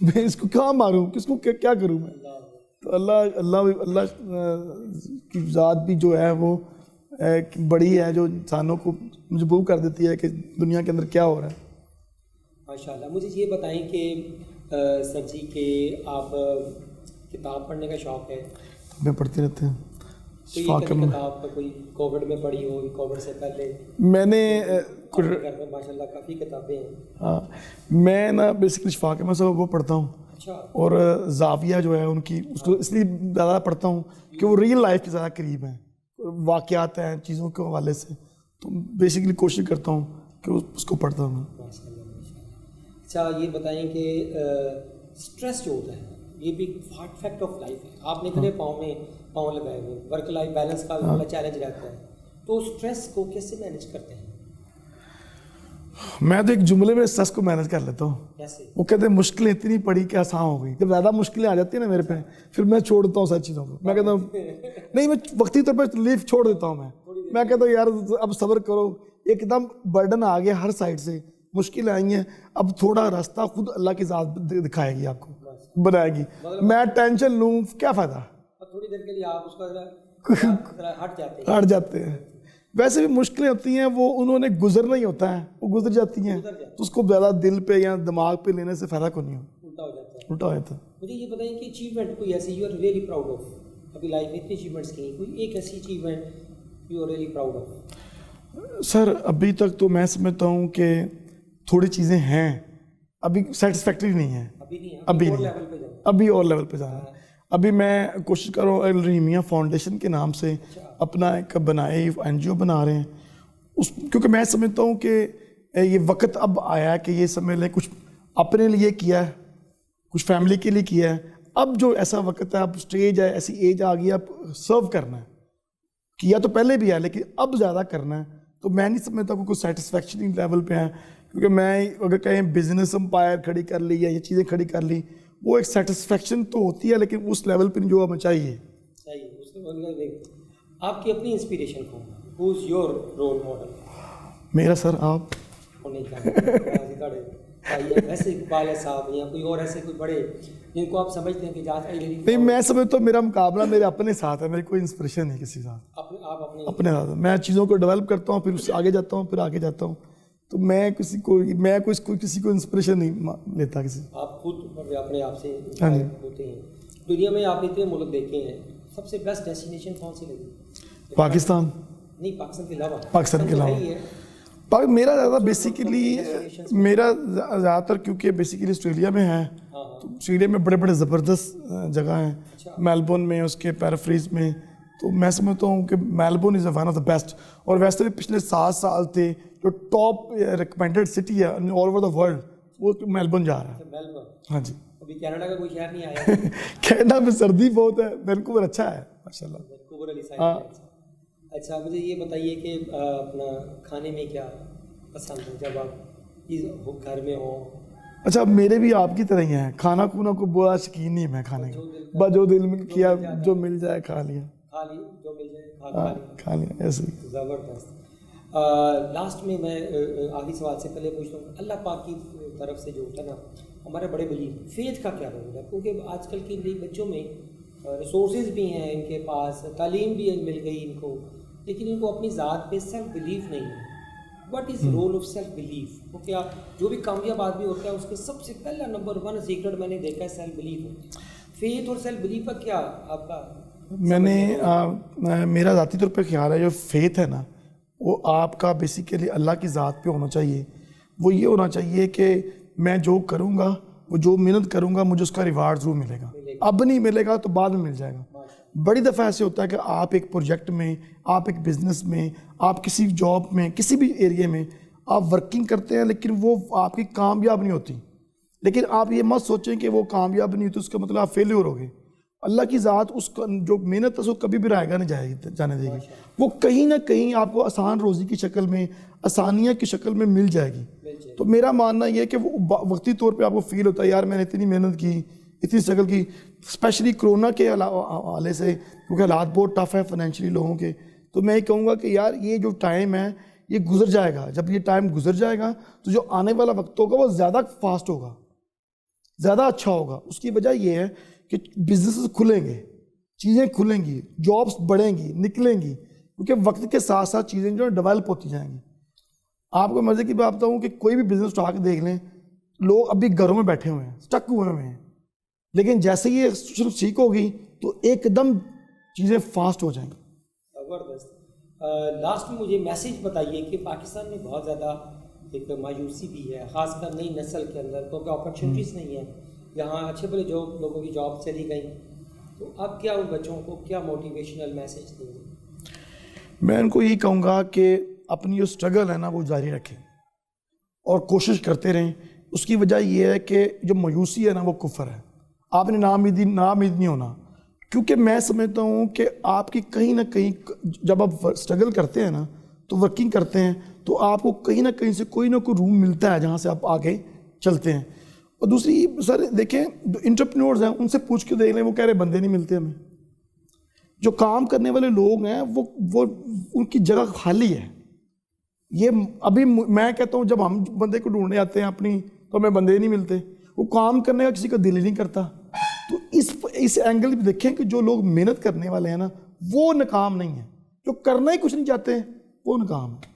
میں اس کو کہاں ماروں, کس کو کیا کروں میں. تو اللہ کی ذات بھی جو ہے وہ بڑی ہے, جو انسانوں کو مجبور کر دیتی ہے کہ دنیا کے اندر کیا ہو رہا ہے. ماشاء اللہ. مجھے یہ بتائیں کہ سر جی کہ آپ کتاب پڑھنے کا شوق ہے؟ میں پڑھتے رہتے ہیں. تو یہ کتاب کوئی کووڈ میں پڑھی ہو, کووڈ سے پہلے؟ میں نے گھر میں ماشاء اللہ کافی کتابیں ہیں. ہاں, میں نا بیسکلی شفا کے مسئلہ وہ پڑھتا ہوں. اچھا. اور زاویہ جو ہے ان کی, اس کو اس لیے زیادہ پڑھتا ہوں کہ وہ ریئل لائف کے زیادہ قریب ہیں, واقعات ہیں چیزوں کے حوالے سے. تو بیسکلی کوشش کرتا ہوں کہ اس کو پڑھتا ہوں. اچھا, یہ بتائیں کہ اسٹریس جو ہوتا ہے یہ بھی فیکٹ آف لائف ہے. آپ نے اتنے پاؤں لگائے ہوئے, ورک لائف بیلنس کا بڑا چیلنج رہتا ہے, تو اسٹریس کو کیسے مینیج کرتے ہیں؟ میں تو ایک جملے میں اسٹریس کو مینیج کر لیتا ہوں. کیسے؟ وہ کہتے ہیں مشکلیں اتنی پڑی کہ آسان ہو گئی. جب زیادہ مشکلیں آ جاتی ہیں نا میرے پہ, پھر میں چھوڑ دیتا ہوں ساری چیزوں کو. میں کہتا ہوں نہیں, میں وقتی طور پہ لیف چھوڑ دیتا ہوں. میں کہتا ہوں یار اب صبر کرو, ایک دم برڈن آ گیا ہر سائڈ سے, مشکلیں آئی ہیں, اب تھوڑا راستہ خود اللہ کی ذات دکھائے گی, آپ کو بنائے گی. میں ٹینشن لوں کیا فائدہ, تھوڑی دیر کے لیے آپ اس کا ہٹ جاتے ہیں. ویسے بھی مشکلیں ہوتی ہیں, وہ انہوں نے گزرنا ہی ہوتا ہے, وہ گزر جاتی ہیں, تو اس کو زیادہ دل پہ یا دماغ پہ لینے سے فائدہ کو نہیں ہو, الٹا ہو جاتا ہے. مجھے یہ بتائیں کہ اچیومنٹ کوئی ایسی you are really proud of, ابھی لائف میں اتنی اچیومنٹس کی, کوئی ایک ایسی achievement you are really proud of? Sir ابھی تک تو میں سمجھتا ہوں کہ تھوڑی چیزیں ہیں, ابھی سیٹسفیکٹری نہیں ہیں, ابھی اور لیول پہ جانا ہے. ابھی میں کوشش کر رہا ہوں الرحیمیہ فاؤنڈیشن کے نام سے اپنا ایک بنائے NGO بنا رہے ہیں کیونکہ میں سمجھتا ہوں کہ یہ وقت اب آیا ہے کہ یہ سمجھ لیں کچھ اپنے لیے کیا ہے, کچھ فیملی کے لیے کیا ہے, اب جو ایسا وقت ہے, اب سٹیج ہے, ایسی ایج آ گئی ہے, اب سرو کرنا ہے. کیا تو پہلے بھی ہے لیکن اب زیادہ کرنا ہے. تو میں نہیں سمجھتا کہ کوئی سیٹسفیکشن لیول پہ ہے, کیونکہ میں اگر کہیں بزنس امپائر کھڑی کر لی یا یہ چیزیں کھڑی کر لی, وہ ایک سیٹسفیکشن تو ہوتی ہے لیکن اس لیول پہ جو ہمیں چاہیے. آپ کی اپنی انسپریشن کون ہے؟ ہو از یور رول ماڈل؟ میرا سر آپ ایسے اقبال صاحب یا کوئی اور ایسے کوئی بڑے جن کو آپ سمجھتے ہیں کہ نہیں, میں سمجھتا ہوں میرا مقابلہ میرے اپنے ساتھ ہے, میری کوئی انسپریشن نہیں کسی ساتھ. آپ اپنے ساتھ میں چیزوں کو ڈیولپ کرتا ہوں, پھر اس سے آگے جاتا ہوں, پھر آگے جاتا ہوں. تو میں کسی کو انسپریشن نہیں لیتا کسی. آپ خود اپنے آپ سے ہوتے ہیں. دنیا میں آپ اتنے ملک دیکھے ہیں, سب سے بیسٹ ڈیسٹینیشن کون سی لگی؟ پاکستان. نہیں, پاکستان کے علاوہ. پاکستان کے علاوہ میرا زیادہ بیسیکلی میرا زیادہ تر کیونکہ بیسیکلی آسٹریلیا میں ہے, تو آسٹریلیا میں بڑے بڑے زبردست جگہ ہیں, میلبورن میں, اس کے پیرافریز میں. تو میں سمجھتا ہوں کہ Melbourne is one of the best. اور ویسے بھی پچھلے 7 سال تھے جو ٹاپ ریکمینڈیڈ سٹی ہے آل اوور دا ورلڈ, وہ میلبورن جا رہا ہے. ہاں جی. ابھی کینیڈا کا کوئی شہر نہیں آیا؟ کینیڈا میں سردی بہت ہے, وینکوور اچھا ہے ماشاء اللہ. اچھا, مجھے یہ بتائیے کہ اپنا کھانے میں کیا پسند ہے جب آپ گھر میں ہوں؟ اچھا, میرے بھی آپ کی طرح ہی ہیں, کھانا کھونا کو بڑا شکین نہیں میں کھانے کا, بس جو دل میں کیا جو مل جائے کھا لیا, جو مل جائے کھا لیا, ایسے ہی. زبردست. لاسٹ میں آخری سوال سے پہلے پوچھتا ہوں, اللہ پاک کی طرف سے جو ہوتا ہے نا, ہمارے بڑے بلیو فیتھ کا کیا رول ہے؟ کیونکہ آج کل کے بچوں میں ریسورسز بھی ہیں, ان کے پاس تعلیم بھی مل گئی ان کو, لیکن ان کو اپنی ذات پہ سیلف بلیف نہیں ہے. What is role of self belief? کیونکہ آپ جو بھی کامیاب آدمی ہوتا ہے اس کے سب سے پہلا نمبر 1 سیکرٹ میں نے دیکھا ہے سیلف بلیف ہے. فیتھ اور سیلف بلیف کا کیا آپ کا؟ میں نے میرا ذاتی طور پہ خیال ہے جو فیتھ ہے نا, وہ آپ کا بیسیکلی اللہ کی ذات پہ ہونا چاہیے. وہ یہ ہونا چاہیے کہ میں جو کروں گا, وہ جو محنت کروں گا, مجھے اس کا ریوارڈ ضرور ملے گا. اب نہیں ملے گا تو بعد میں مل جائے گا. بڑی دفعہ ایسے ہوتا ہے کہ آپ ایک پروجیکٹ میں, آپ ایک بزنس میں, آپ کسی جاب میں, کسی بھی ایریے میں آپ ورکنگ کرتے ہیں, لیکن وہ آپ کی کامیاب نہیں ہوتی. لیکن آپ یہ مت سوچیں کہ وہ کامیاب نہیں ہوتی اس کا مطلب آپ فیلیور ہو گئے. اللہ کی ذات اس کا جو محنت ہے اس کو کبھی بھی رائے گا نہیں جانے دے گی. وہ کہیں نہ کہیں آپ کو آسان روزی کی شکل میں, آسانیاں کی شکل میں مل جائے گی. تو میرا ماننا یہ ہے کہ وہ وقتی طور پہ آپ کو فیل ہوتا ہے یار میں نے اتنی محنت کی, اتنی اسٹرگل کی, اسپیشلی کرونا کے حوالے سے, کیونکہ حالات بہت ٹف ہے فائنینشلی لوگوں کے. تو میں یہ کہوں گا کہ یار یہ جو ٹائم ہے یہ گزر جائے گا. جب یہ ٹائم گزر جائے گا تو جو آنے والا وقت ہوگا وہ زیادہ فاسٹ ہوگا, زیادہ اچھا ہوگا. اس کی وجہ یہ ہے کہ بزنسز کھلیں گے, چیزیں کھلیں گی, جابس بڑھیں گی, نکلیں گی, کیونکہ وقت کے ساتھ ساتھ چیزیں جو ڈیولپ ہوتی جائیں گی. آپ کو مزے کی بات بتاؤں کہ کوئی بھی بزنس اٹھا کے دیکھ لیں, لوگ ابھی گھروں میں بیٹھے ہوئے ہیں, اسٹک ہوئے ہیں, لیکن جیسے یہ صرف سیکھ ہوگی تو ایک دم چیزیں فاسٹ ہو جائیں گی. زبردست. لاسٹ میں مجھے میسیج بتائیے کہ پاکستان میں بہت زیادہ ایک مایوسی بھی ہے, خاص کر نئی نسل کے اندر, کیونکہ اپرچونیٹیز نہیں ہیں یہاں, اچھے بڑے جو لوگوں کی جاب چلی گئی. تو اب کیا ان بچوں کو کیا موٹیویشنل میسیج دیں گے؟ میں ان کو یہی کہوں گا کہ اپنی جو اسٹرگل ہے نا وہ جاری رکھیں اور کوشش کرتے رہیں. اس کی وجہ یہ ہے کہ جو مایوسی ہے نا وہ کفر ہے. آپ نے ناامید نہیں ہونا, کیونکہ میں سمجھتا ہوں کہ آپ کی کہیں نہ کہیں جب آپ اسٹرگل کرتے ہیں نا تو ورکنگ کرتے ہیں تو آپ کو کہیں نہ کہیں سے کوئی نہ کوئی روم ملتا ہے جہاں سے آپ آگے چلتے ہیں. اور دوسری سر دیکھیں جو انٹرپرینورز ہیں ان سے پوچھ کے دیکھ لیں, وہ کہہ رہے بندے نہیں ملتے ہمیں. جو کام کرنے والے لوگ ہیں وہ ان کی جگہ خالی ہے. یہ ابھی میں کہتا ہوں جب ہم بندے کو ڈھونڈنے آتے ہیں اپنی تو ہمیں بندے نہیں ملتے, وہ کام کرنے کا کسی کا دل ہی نہیں کرتا. تو اس اینگل بھی دیکھیں کہ جو لوگ محنت کرنے والے ہیں نا وہ ناکام نہیں ہیں, جو کرنا ہی کچھ نہیں چاہتے ہیں وہ ناکام ہے.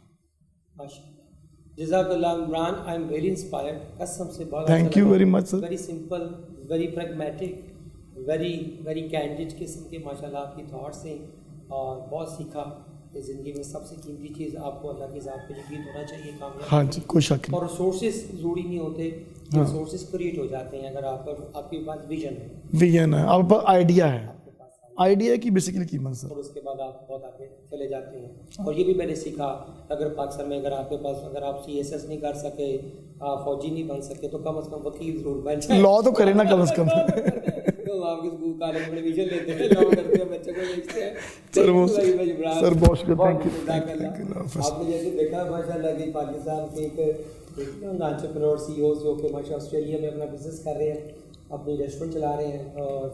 جزاک اللہ Imran, I am very inspired, قسم سے بہت thank you very much sir. Very simple, very pragmatic, very candid قسم کے ماشاء اللہ آپ کی تھاٹس ہیں, اور بہت سیکھا. کہ زندگی میں سب سے قیمتی چیز آپ کو اللہ کی ذات پہ یقین ہونا چاہیے کامیاب. ہاں جی کوئی شک نہیں. اور ریسورسز ضروری نہیں ہوتے, ریسورسز کریٹ ہو جاتے ہیں اگر آپ کے پاس ویژن ہے, ویژن ہے, آپ کے پاس آئیڈیا ہے, آئیڈیا کی بیسیکلی قیمت سر. اور اس کے بعد آپ بہت آگے چلے جاتے ہیں. اور یہ بھی میں نے سیکھا, اگر پاکستان میں اگر آپ کے پاس اگر آپ CSS نہیں کر سکے, فوجی نہیں بن سکے, تو کم از کم وکیل ضرور بن جائے. لا تو کرے نا کم از کم. تو آپ کے اسکول کالج میں ویژن لیتے ہیں, لا کرتے ہیں, بچوں کو بھیجتے ہیں. سر بہت شکریہ, تھینک یو. آپ نے جیسے دیکھا ماشاء اللہ کہ پاکستان کے ایک انٹرپرینور CEOs جو کہ ماشاء آسٹریلیا میں اپنا بزنس کر رہے ہیں, اپنی ریسٹورینٹ چلا رہے ہیں, اور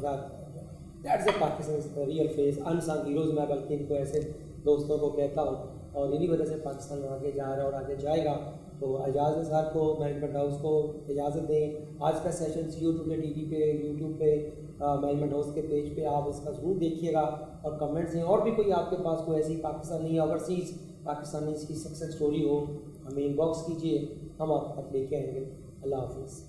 that's a Pakistan real face, unsung heroes. میں بلکہ ان کو ایسے دوستوں کو کہتا ہوں, اور انہی وجہ سے پاکستان آگے جا رہا ہے اور آگے جائے گا. تو اعجاز نثار کو, مینجمنٹ ہاؤس کو اجازت دیں. آج کا سیشن CO ٹوڈے TV پہ, یوٹیوب پہ, مینجمنٹ ہاؤس کے پیج پہ آپ اس کا ضرور دیکھیے گا, اور کمنٹس دیں. اور بھی کوئی آپ کے پاس کوئی ایسی پاکستانی اوورسیز پاکستانی کی سکسیس اسٹوری ہو, ہمیں ان باکس کیجیے, ہم آپ تک لے کے آئیں گے. اللہ حافظ.